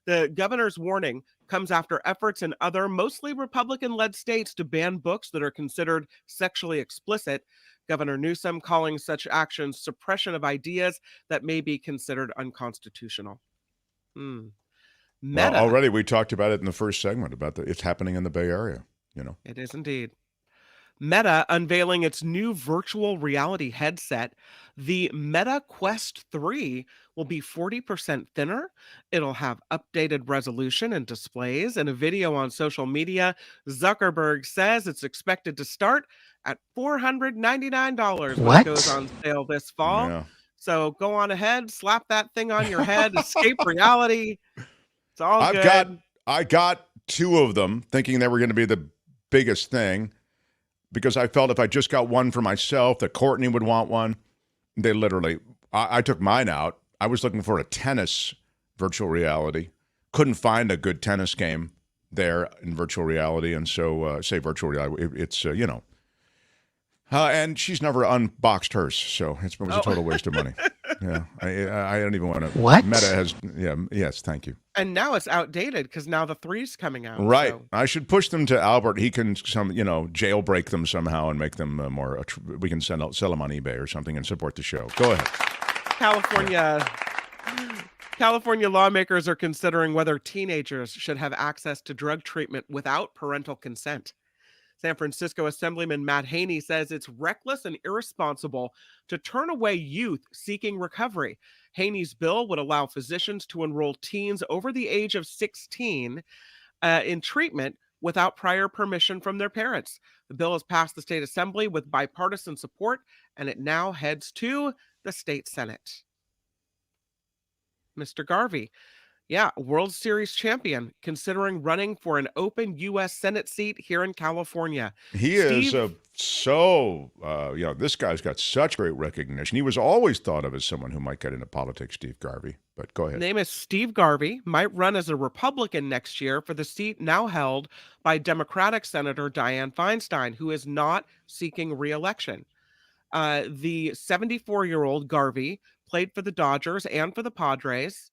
The governor's warning comes after efforts in other mostly Republican-led states to ban books that are considered sexually explicit. Governor Newsom calling such actions suppression of ideas that may be considered unconstitutional. Meta. Well, already we talked about it in the first segment about it's happening in the Bay Area. It is indeed. Meta unveiling its new virtual reality headset. The Meta Quest 3 will be 40% thinner. It'll have updated resolution and displays. In a video on social media, Zuckerberg says it's expected to start at $499 when it goes on sale this fall. Yeah. So go on ahead, slap that thing on your head, escape reality. It's all good. I got two of them thinking they were going to be the biggest thing, because I felt if I just got one for myself, that Courtney would want one. They literally, I took mine out. I was looking for a tennis virtual reality. Couldn't find a good tennis game there in virtual reality. And so, say virtual reality, it's, and she's never unboxed hers. So it was a total waste of money. Yeah, I don't even want to. What? Meta has. Yeah. Yes. Thank you. And now it's outdated because now the 3's coming out. Right. So. I should push them to Albert. He can jailbreak them somehow and make them more. We can sell them on eBay or something and support the show. Go ahead. California lawmakers are considering whether teenagers should have access to drug treatment without parental consent. San Francisco Assemblyman Matt Haney says it's reckless and irresponsible to turn away youth seeking recovery. Haney's bill would allow physicians to enroll teens over the age of 16 in treatment without prior permission from their parents. The bill has passed the state assembly with bipartisan support, and it now heads to the state Senate. Mr. Garvey. Yeah, World Series champion, considering running for an open U.S. Senate seat here in California. He is this guy's got such great recognition. He was always thought of as someone who might get into politics, Steve Garvey. But go ahead. Name is Steve Garvey, might run as a Republican next year for the seat now held by Democratic Senator Dianne Feinstein, who is not seeking re-election. The 74-year-old Garvey played for the Dodgers and for the Padres.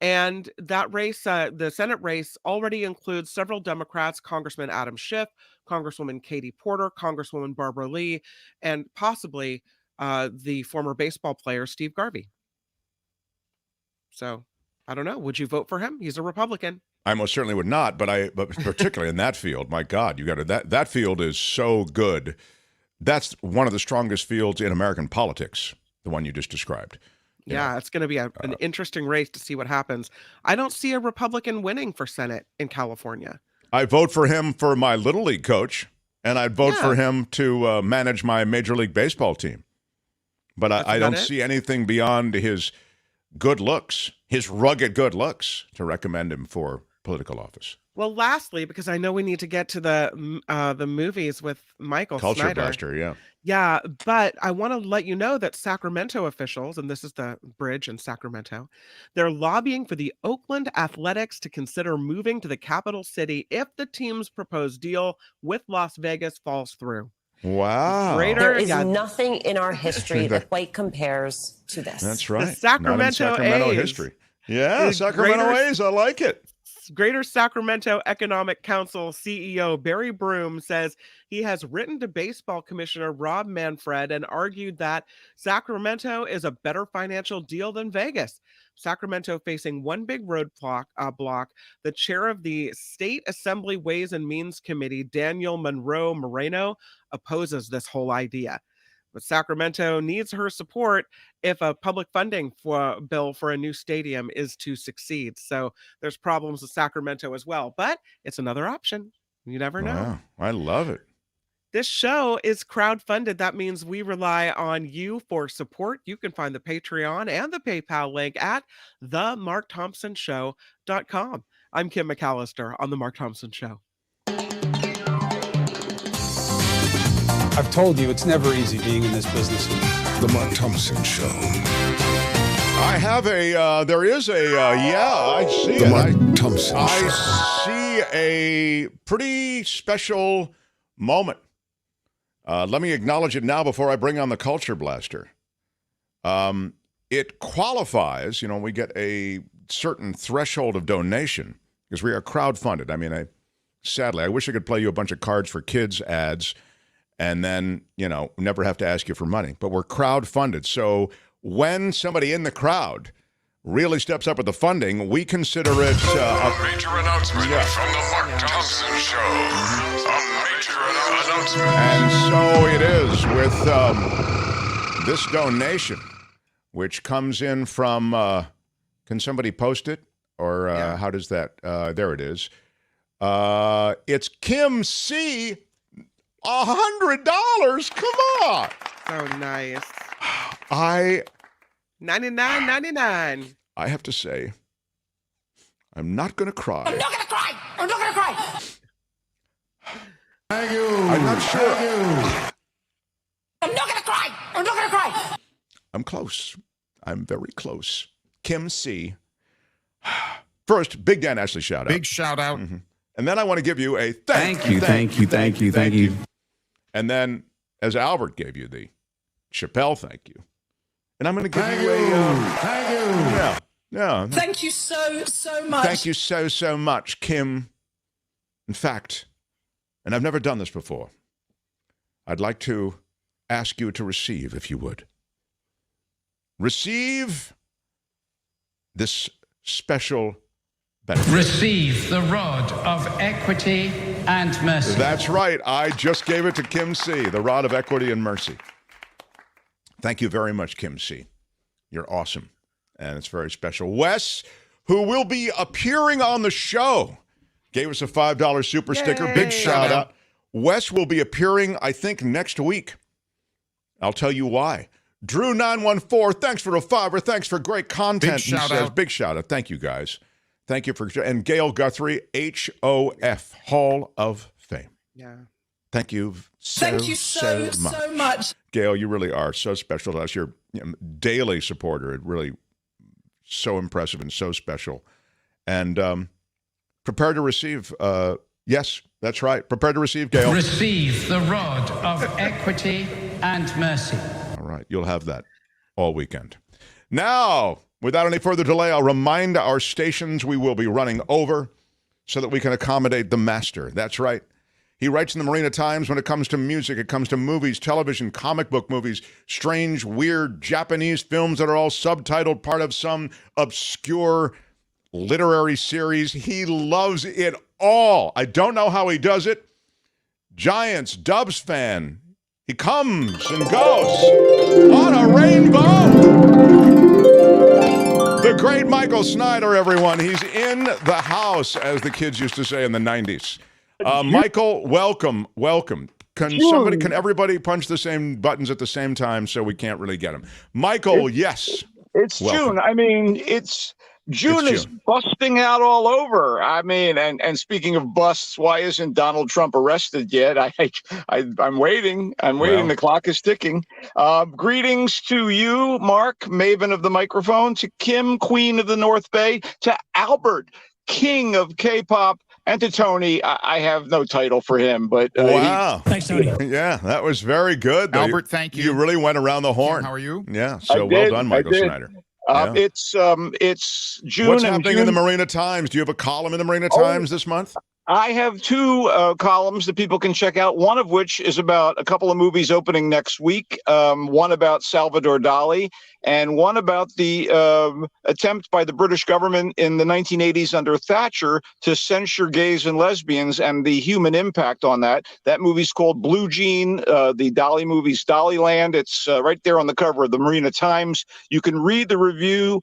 And that race, the Senate race, already includes several Democrats, Congressman Adam Schiff, Congresswoman Katie Porter, Congresswoman Barbara Lee, and possibly the former baseball player Steve Garvey. So, I don't know. Would you vote for him? He's a Republican. I most certainly would not, but particularly in that field, my God, you got to that field is so good. That's one of the strongest fields in American politics, the one you just described. Yeah, it's going to be an interesting race to see what happens. I don't see a Republican winning for Senate in California. I vote for him for my Little League coach, and I'd vote for him to manage my Major League Baseball team. But I don't see anything beyond his good looks, his rugged good looks, to recommend him for political office. Well, lastly, because I know we need to get to the movies with Michael Culture Snyder. Blaster, yeah. Yeah, but I want to let you know that Sacramento officials, and this is the bridge in Sacramento, they're lobbying for the Oakland Athletics to consider moving to the capital city if the team's proposed deal with Las Vegas falls through. Wow. There is nothing in our history that quite compares to this. That's right. The Sacramento A's. history. Yeah, Sacramento A's, I like it. Greater Sacramento Economic Council CEO Barry Broom says he has written to Baseball Commissioner Rob Manfred and argued that Sacramento is a better financial deal than Vegas. Sacramento facing one big roadblock. The chair of the State Assembly Ways and Means Committee, Daniel Monroe Moreno, opposes this whole idea. But Sacramento needs her support if a public funding bill for a new stadium is to succeed. So there's problems with Sacramento as well, but it's another option. You never know. Wow, I love it. This show is crowdfunded. That means we rely on you for support. You can find the Patreon and the PayPal link at themarkthompsonshow.com. I'm Kim McAllister on The Mark Thompson Show. I've told you it's never easy being in this business. The Mark Thompson Show. I have there is I see The it. Mark Thompson Show. I see a pretty special moment. Let me acknowledge it now before I bring on the Culture Blaster. It qualifies, we get a certain threshold of donation because we are crowdfunded. I mean, sadly, I wish I could play you a bunch of Cards for Kids ads and then, never have to ask you for money. But we're crowdfunded. So when somebody in the crowd really steps up with the funding, we consider it a major announcement from the Mark Thompson Show. A major announcement. And so it is with this donation, which comes in from, can somebody post it? Or how does that, there it is. It's Kim C., $100. Come on. So nice. $99.99. I have to say, I'm not going to cry. I'm not gonna cry. I'm not gonna cry. Thank you. I'm not sure. I'm not gonna cry. I'm not gonna cry. I'm close. I'm very close. Kim C. First, Big Dan Ashley shout out. Big shout out. Mm-hmm. And then I want to give you a Thank you. And then, as Albert gave you the Chappelle thank you. And I'm going to give you a... Thank you. Yeah. Thank you so much. Thank you so much, Kim. In fact, and I've never done this before, I'd like to ask you to receive, if you would. Receive this special benefit. Receive the rod of equity and mercy. That's right. I just gave it to Kim C., the rod of equity and mercy. Thank you very much, Kim C. You're awesome. And it's very special. Wes, who will be appearing on the show, gave us a $5 super sticker. Big shout out. Wes will be appearing, I think, next week. I'll tell you why. Drew914, thanks for the $5. Thanks for great content. Big shout out. Big shout out. Thank you, guys. Thank you for... And Gail Guthrie, HOF, Hall of Fame. Yeah. Thank you Thank you so much. Gail, you really are so special to us. You're a daily supporter. It really so impressive and so special. And prepare to receive... yes, that's right. Prepare to receive, Gail. Receive the rod of equity and mercy. All right. You'll have that all weekend. Now, without any further delay, I'll remind our stations we will be running over so that we can accommodate the master. That's right. He writes in the Marina Times when it comes to music, it comes to movies, television, comic book movies, strange, weird Japanese films that are all subtitled, part of some obscure literary series. He loves it all. I don't know how he does it. Giants, Dubs fan. He comes and goes on a rainbow. The great Michael Snyder, everyone. He's in the house, as the kids used to say in the 90s. Michael, welcome. Can everybody punch the same buttons at the same time so we can't really get them? Michael, yes. It's welcome. June. I mean, June is busting out all over. I mean, and speaking of busts, why isn't Donald Trump arrested yet? I'm waiting. The clock is ticking. Greetings to you, Mark, Maven of the microphone, to Kim, Queen of the North Bay, to Albert, King of K-pop, and to Tony. I have no title for him, but wow. Thanks, Tony. Yeah, that was very good. Albert, thank you. You really went around the horn. Kim, how are you? Yeah, so well done, Michael Snyder. Yeah. It's June. What's happening in the Marina Times? Do you have a column in the Marina Times this month? I have two columns that people can check out, one of which is about a couple of movies opening next week, one about Salvador Dali, and one about the attempt by the British government in the 1980s under Thatcher to censure gays and lesbians and the human impact on that. That movie's called Blue Jean, the Dali movie's Daliland. It's right there on the cover of the Marina Times. You can read the review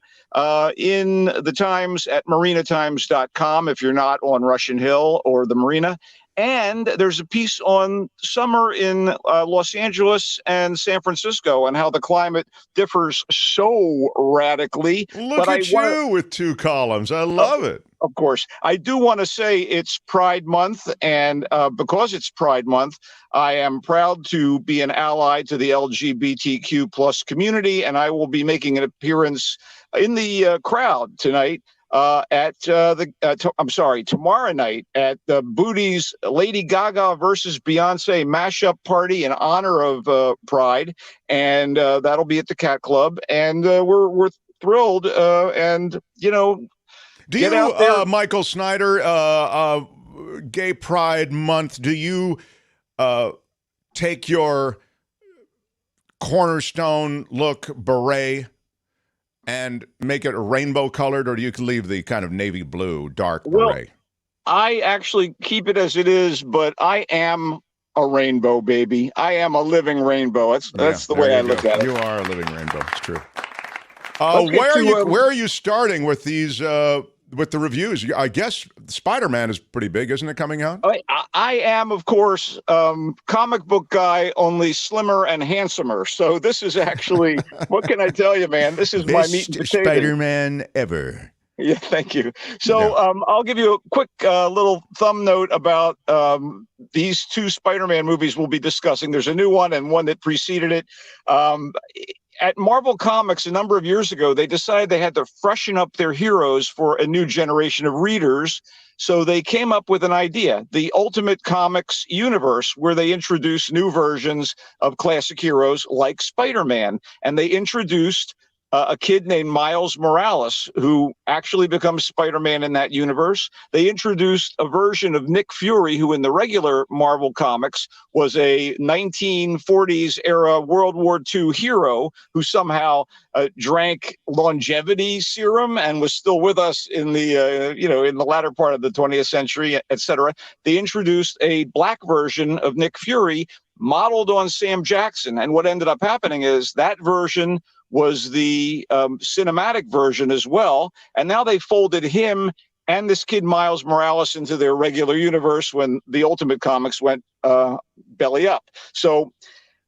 in the Times at marinatimes.com if you're not on Russian Hill or the Marina. And there's a piece on summer in Los Angeles and San Francisco and how the climate differs so radically. Look at you with two columns. I love it. Of course. I do want to say it's Pride Month, and because it's Pride Month, I am proud to be an ally to the LGBTQ plus community, and I will be making an appearance in the crowd tonight tomorrow night at the Booties Lady Gaga versus Beyonce mashup party in honor of Pride, and that'll be at the Cat Club, and we're thrilled, and you know. Do you, Michael Snyder, Gay Pride Month, do you take your cornerstone look beret and make it rainbow colored, or do you leave the kind of navy blue dark beret? I actually keep it as it is, but I am a rainbow, baby. I am a living rainbow. That's the way I look at it. You are a living rainbow. It's true. Where are you starting with these with the reviews? I guess Spider-Man is pretty big, isn't it, coming out? I am, of course, comic book guy, only slimmer and handsomer. So this is actually, what can I tell you, man? This is my meat and potatoes. Spider-Man ever. Yeah, thank you. So I'll give you a quick little thumb note about these two Spider-Man movies we'll be discussing. There's a new one and one that preceded it. At Marvel Comics a number of years ago, they decided they had to freshen up their heroes for a new generation of readers. So they came up with an idea, the Ultimate Comics universe, where they introduce new versions of classic heroes like Spider-Man. And they introduced a kid named Miles Morales, who actually becomes Spider-Man in that universe. They introduced a version of Nick Fury, who in the regular Marvel comics was a 1940s era World War II hero who somehow drank longevity serum and was still with us in the, in the latter part of the 20th century, et cetera. They introduced a black version of Nick Fury modeled on Sam Jackson. And what ended up happening is that version was the cinematic version as well. And now they folded him and this kid Miles Morales into their regular universe when the Ultimate Comics went belly up. So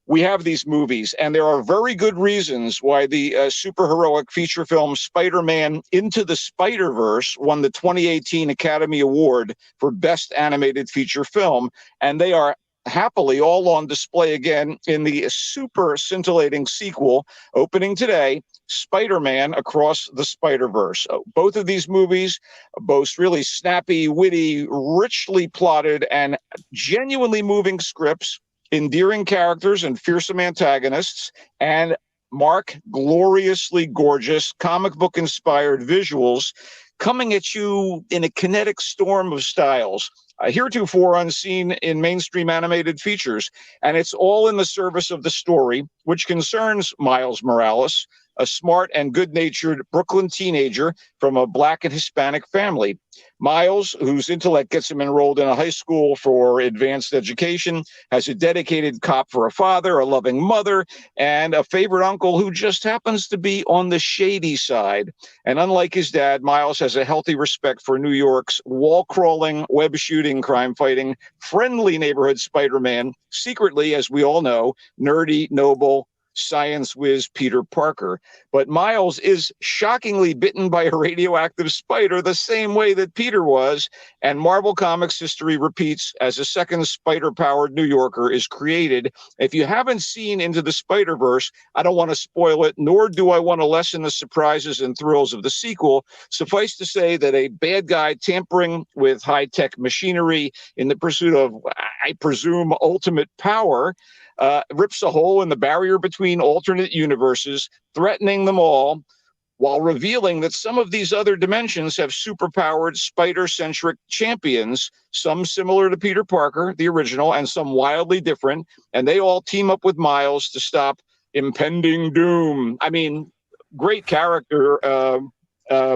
we have these movies, and there are very good reasons why the superheroic feature film Spider-Man Into the Spider-Verse won the 2018 Academy Award for Best Animated Feature Film. And they are happily all on display again in the super scintillating sequel opening today, Spider-Man Across the Spider-Verse. Both of these movies boast really snappy, witty, richly plotted, and genuinely moving scripts, endearing characters and fearsome antagonists, and Mark, gloriously gorgeous, comic book inspired visuals coming at you in a kinetic storm of styles, heretofore unseen in mainstream animated features. And it's all in the service of the story, which concerns Miles Morales, a smart and good-natured Brooklyn teenager from a Black and Hispanic family. Miles, whose intellect gets him enrolled in a high school for advanced education, has a dedicated cop for a father, a loving mother, and a favorite uncle who just happens to be on the shady side. And unlike his dad, Miles has a healthy respect for New York's wall-crawling, web-shooting, crime-fighting, friendly neighborhood Spider-Man, secretly, as we all know, nerdy, noble, science whiz Peter Parker. But Miles is shockingly bitten by a radioactive spider the same way that Peter was, and Marvel Comics history repeats as a second spider-powered New Yorker is created. If you haven't seen Into the Spider-Verse, I don't want to spoil it, nor do I want to lessen the surprises and thrills of the sequel. Suffice to say that a bad guy tampering with high-tech machinery in the pursuit of, I presume, ultimate power, rips a hole in the barrier between alternate universes, threatening them all, while revealing that some of these other dimensions have superpowered spider-centric champions, some similar to Peter Parker, the original, and some wildly different, and they all team up with Miles to stop impending doom. I mean, great character.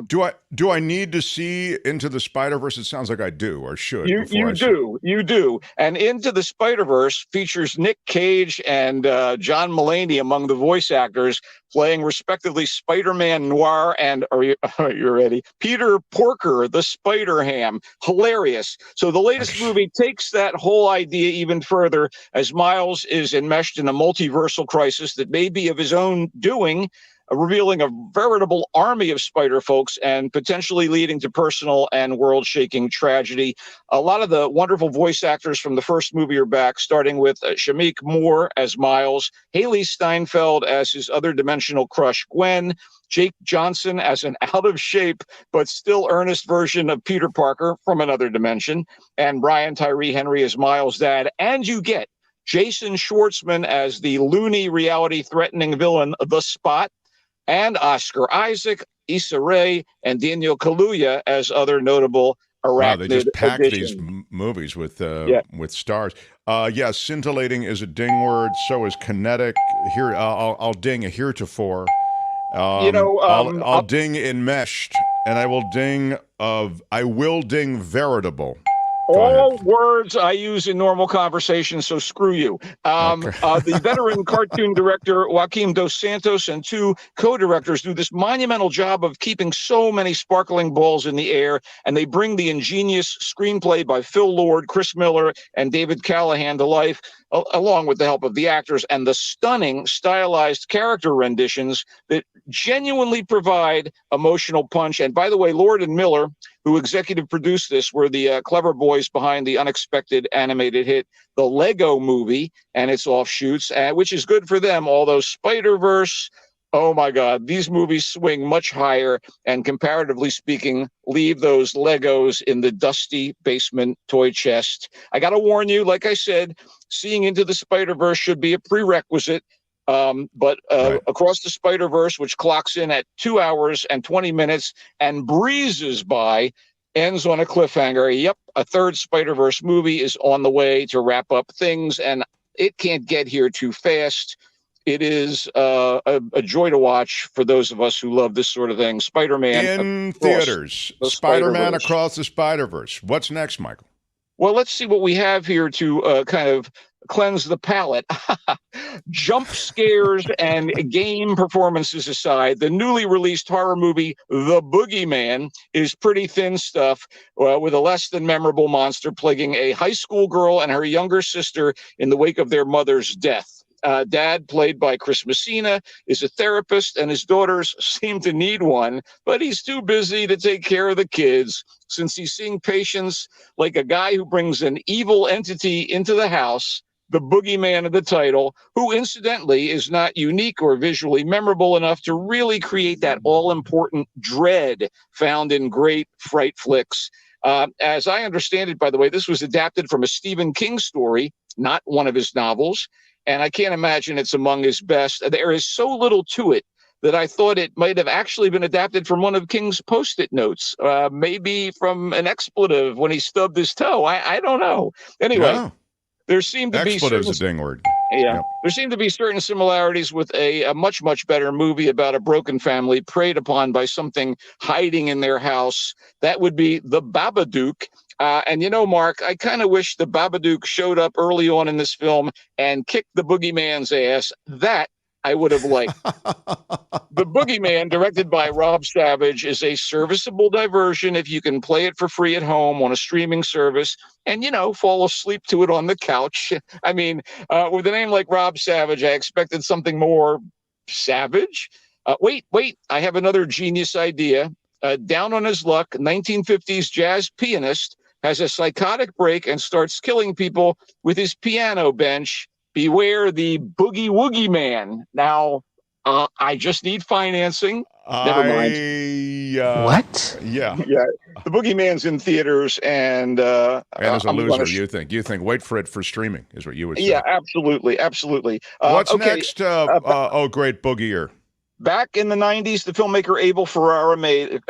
Do I need to see Into the Spider-Verse? It sounds like I do, or should. You do. And Into the Spider-Verse features Nick Cage and John Mulaney among the voice actors, playing respectively Spider-Man Noir and, are you ready? Peter Porker, the Spider-Ham. Hilarious. So the latest movie takes that whole idea even further, as Miles is enmeshed in a multiversal crisis that may be of his own doing, revealing a veritable army of spider folks and potentially leading to personal and world-shaking tragedy. A lot of the wonderful voice actors from the first movie are back, starting with Shamik Moore as Miles, Haley Steinfeld as his other dimensional crush Gwen, Jake Johnson as an out-of-shape but still earnest version of Peter Parker from another dimension, and Brian Tyree Henry as Miles' dad. And you get Jason Schwartzman as the loony, reality-threatening villain, The Spot, and Oscar Isaac, Issa Rae, and Daniel Kaluuya as other notable arachnid Wow, they just packed additions. these movies with stars. Yes, scintillating is a ding word. So is kinetic. Here, I'll ding a heretofore. I'll ding enmeshed, and I will ding veritable. All words I use in normal conversation, so screw you. The veteran cartoon director Joaquim Dos Santos and two co-directors do this monumental job of keeping so many sparkling balls in the air, and they bring the ingenious screenplay by Phil Lord, Chris Miller, and David Callahan to life, along with the help of the actors, and the stunning stylized character renditions that genuinely provide emotional punch. And by the way, Lord and Miller, who executive produced this, were the clever boys behind the unexpected animated hit, The Lego Movie, and its offshoots, which is good for them, although Spider-Verse Oh my God, these movies swing much higher and, comparatively speaking, leave those Legos in the dusty basement toy chest. I got to warn you, like I said, seeing Into the Spider-Verse should be a prerequisite. But Across the Spider-Verse, which clocks in at 2 hours and 20 minutes and breezes by, ends on a cliffhanger. Yep, a third Spider-Verse movie is on the way to wrap up things, and it can't get here too fast. It is a joy to watch for those of us who love this sort of thing. Spider-Man in theaters. Spider-Man Across the Spider-Verse. What's next, Michael? Well, let's see what we have here to kind of cleanse the palate. Jump scares and game performances aside, the newly released horror movie The Boogeyman is pretty thin stuff, with a less than memorable monster plaguing a high school girl and her younger sister in the wake of their mother's death. Dad, played by Chris Messina, is a therapist, and his daughters seem to need one, but he's too busy to take care of the kids since he's seeing patients like a guy who brings an evil entity into the house, the boogeyman of the title, who incidentally is not unique or visually memorable enough to really create that all-important dread found in great fright flicks. As I understand it, by the way, this was adapted from a Stephen King story, not one of his novels. And I can't imagine it's among his best. There is so little to it that I thought it might have actually been adapted from one of King's Post-it notes, maybe from an expletive when he stubbed his toe. I don't know. Anyway, there seemed to be expletive's a ding word. Yeah, Yep. There seem to be certain similarities with a much, much better movie about a broken family preyed upon by something hiding in their house. That would be The Babadook. And you know, Mark, I kind of wish the Babadook showed up early on in this film and kicked the boogeyman's ass. That I would have liked. The Boogeyman, directed by Rob Savage, is a serviceable diversion if you can play it for free at home on a streaming service and, you know, fall asleep to it on the couch. I mean, with a name like Rob Savage, I expected something more savage. Wait, I have another genius idea. Down on his luck, 1950s jazz pianist has a psychotic break and starts killing people with his piano bench. Beware the Boogie Woogie Man. Now, I just need financing. Never mind. What? Yeah. The Boogeyman's in theaters, and as a loser, you think wait for it for streaming is what you would say. Yeah, absolutely. What's next? Great Boogier. Back in the 90s, the filmmaker Abel Ferrara made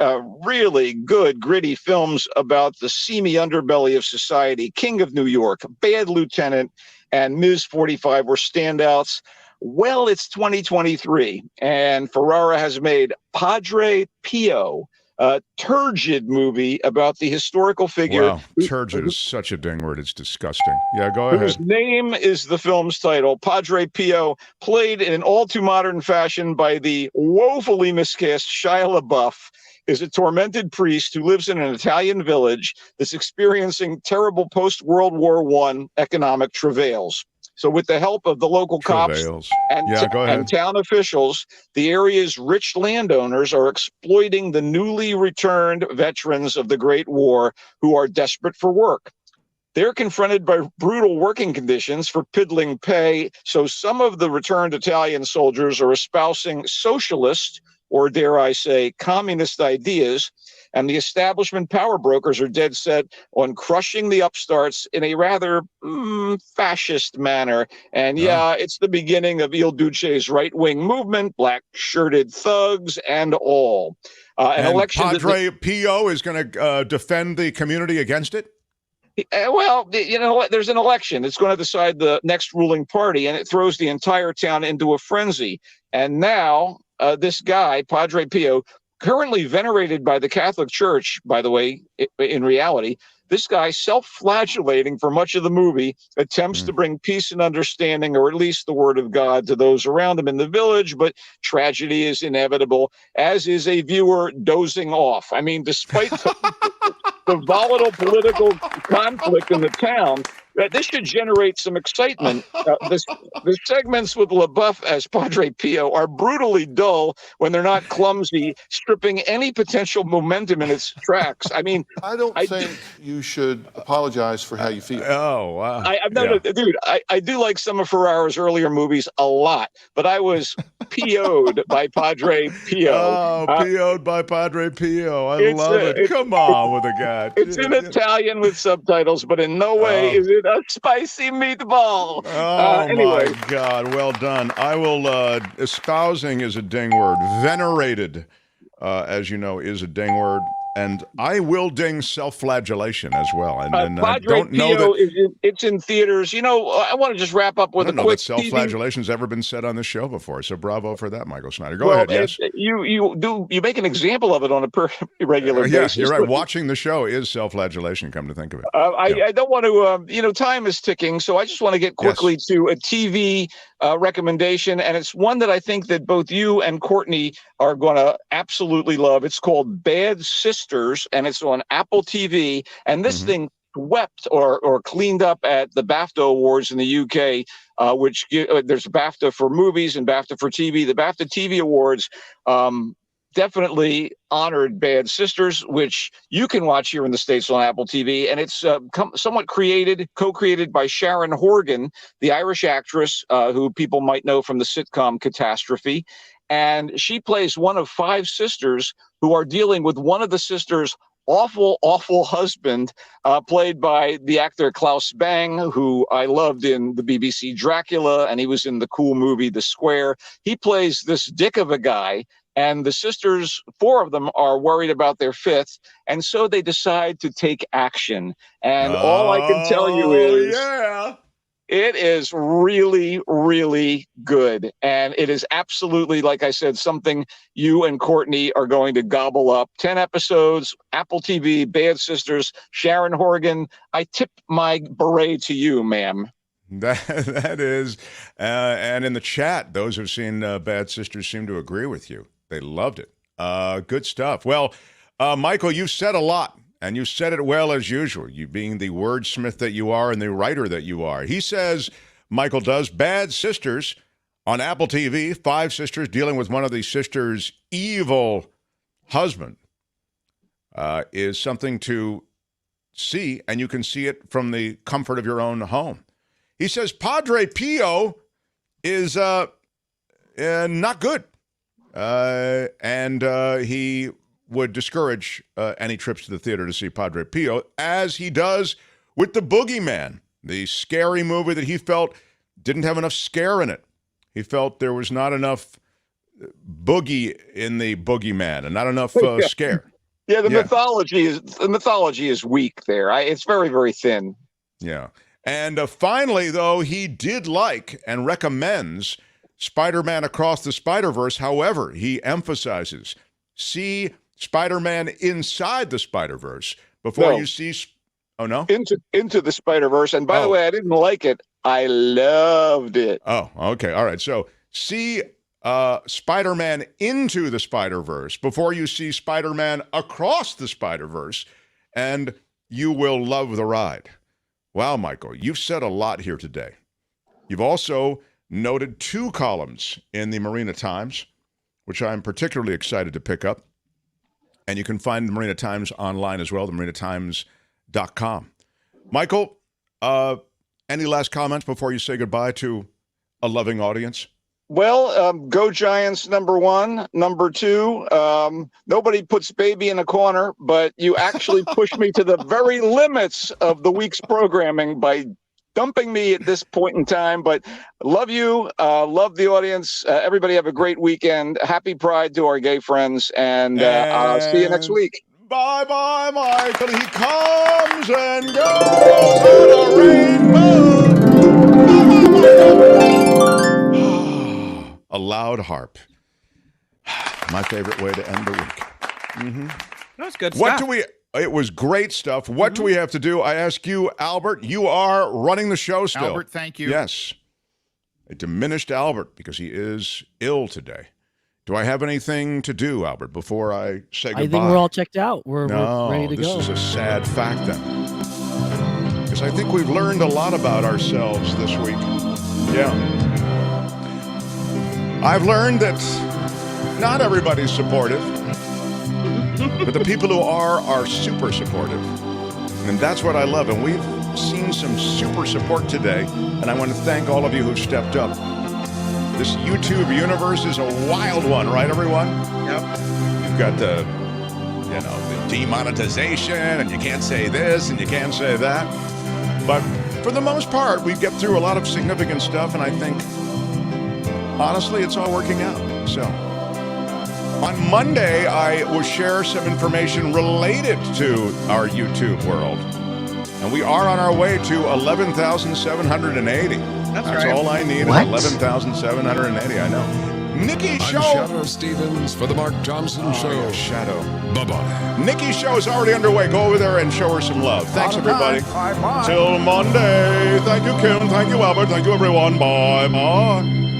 really good, gritty films about the seamy underbelly of society. King of New York, Bad Lieutenant, and Ms. 45 were standouts. Well, it's 2023, and Ferrara has made Padre Pio, a turgid movie about the historical figure. Wow, turgid is such a ding word. It's disgusting. Yeah, go ahead. Whose name is the film's title. Padre Pio, played in an all-too-modern fashion by the woefully miscast Shia LaBeouf, is a tormented priest who lives in an Italian village that's experiencing terrible post-World War I economic travails. So with the help of the local cops and town officials, the area's rich landowners are exploiting the newly returned veterans of the Great War who are desperate for work. They're confronted by brutal working conditions for piddling pay, so some of the returned Italian soldiers are espousing socialist, or dare I say, communist ideas, and the establishment power brokers are dead set on crushing the upstarts in a rather fascist manner. And it's the beginning of Il Duce's right-wing movement, black-shirted thugs and all. And election Padre Pio is going to defend the community against it? Well, you know what? There's an election. It's going to decide the next ruling party, and it throws the entire town into a frenzy. And now this guy, Padre Pio, currently venerated by the Catholic Church, by the way, in reality, this guy, self-flagellating for much of the movie, attempts to bring peace and understanding, or at least the word of God, to those around him in the village, but tragedy is inevitable, as is a viewer dozing off. I mean, despite the volatile political conflict in the town, This should generate some excitement. The segments with LaBeouf as Padre Pio are brutally dull when they're not clumsy, stripping any potential momentum in its tracks. I mean, I don't think you should apologize for how you feel. Oh, wow. Dude, I do like some of Ferrara's earlier movies a lot, but I was PO'd by Padre Pio. Oh, PO'd by Padre Pio. I love it. Come on with the guy. It's in Italian with subtitles, but in no way is it a spicy meatball. Anyway. My God. Well done. I will, espousing is a ding word. Venerated, as you know, is a ding word. And I will ding self-flagellation as well. And I don't know that it's in theaters. You know, I want to just wrap up with a quick. Self-flagellation's ever been said on this show before. So bravo for that, Michael Snyder. Go ahead. Yes, you make an example of it on a regular basis. Yeah, you're right. Watching the show is self-flagellation. Come to think of it. I don't want to. Time is ticking, so I just want to get quickly to a TV recommendation, and it's one that I think that both you and Courtney are going to absolutely love. It's called Bad Sisters, and it's on Apple TV. And this thing swept or cleaned up at the BAFTA Awards in the UK, which there's BAFTA for movies and BAFTA for TV. The BAFTA TV Awards definitely honored Bad Sisters, which you can watch here in the States on Apple TV. And it's somewhat co-created by Sharon Horgan, the Irish actress who people might know from the sitcom Catastrophe. And she plays one of 5 sisters who are dealing with one of the sisters' awful husband, played by the actor Klaus Bang, who I loved in the BBC Dracula, and he was in the cool movie The Square. He plays this dick of a guy, and the sisters, 4 of them, are worried about their 5th, and so they decide to take action. And all I can tell you is... It is really, really good. And it is absolutely, like I said, something you and Courtney are going to gobble up. 10 episodes, Apple TV, Bad Sisters, Sharon Horgan. I tip my beret to you, ma'am. That is. And in the chat, those who've seen Bad Sisters seem to agree with you. They loved it. Good stuff. Well, Michael, you've said a lot. And you said it well as usual, you being the wordsmith that you are and the writer that you are. He says, Michael does, Bad Sisters on Apple TV, 5 sisters dealing with one of the sisters' evil husband is something to see, and you can see it from the comfort of your own home. He says Padre Pio is not good, and he would discourage any trips to the theater to see Padre Pio, as he does with The Boogeyman, the scary movie that he felt didn't have enough scare in it. He felt there was not enough boogie in the Boogeyman and not enough scare. Yeah, the mythology is weak there. It's very, very thin. Yeah. And finally, though, he did like and recommends Spider-Man Across the Spider-Verse. However, he emphasizes, see Spider-Man Inside the Spider-Verse before you see... Oh, no? Into the Spider-Verse. And by the way, I didn't like it. I loved it. Oh, okay. All right. So see Spider-Man Into the Spider-Verse before you see Spider-Man Across the Spider-Verse, and you will love the ride. Wow, Michael, you've said a lot here today. You've also noted 2 columns in the Marina Times, which I'm particularly excited to pick up. And you can find the Marina Times online as well, themarinatimes.com. Michael, any last comments before you say goodbye to a loving audience? Well, go Giants, number 1. Number 2, nobody puts baby in a corner, but you actually push me to the very limits of the week's programming by dumping me at this point in time. But love you, love the audience. Everybody have a great weekend. Happy Pride to our gay friends, and I'll see you next week. Bye-bye, Michael. He comes and goes on a rainbow. A loud harp. My favorite way to end the week. That was good stuff. It was great stuff. What do we have to do? I ask you, Albert. You are running the show still. Albert, thank you. Yes. A diminished Albert because he is ill today. Do I have anything to do, Albert, before I say goodbye? I think we're all checked out. We're ready to go. This is a sad fact then. because I think we've learned a lot about ourselves this week. Yeah. I've learned that not everybody's supportive, but the people who are super supportive. And that's what I love. And we've seen some super support today, and I want to thank all of you who've stepped up. This YouTube universe is a wild one, right, everyone? Yep. You've got the demonetization, and you can't say this, and you can't say that. But for the most part, we get through a lot of significant stuff, and I think, honestly, it's all working out. So, on Monday, I will share some information related to our YouTube world. And we are on our way to 11,780. That's right. All I need is 11,780, I know. Nikki's show. I'm Shadow Stevens for the Mark Johnson Show. Yeah, Shadow. Bye-bye. Nikki's show is already underway. Go over there and show her some love. Thanks, everybody. Bye-bye. Till Monday. Thank you, Kim. Thank you, Albert. Thank you, everyone. Bye-bye.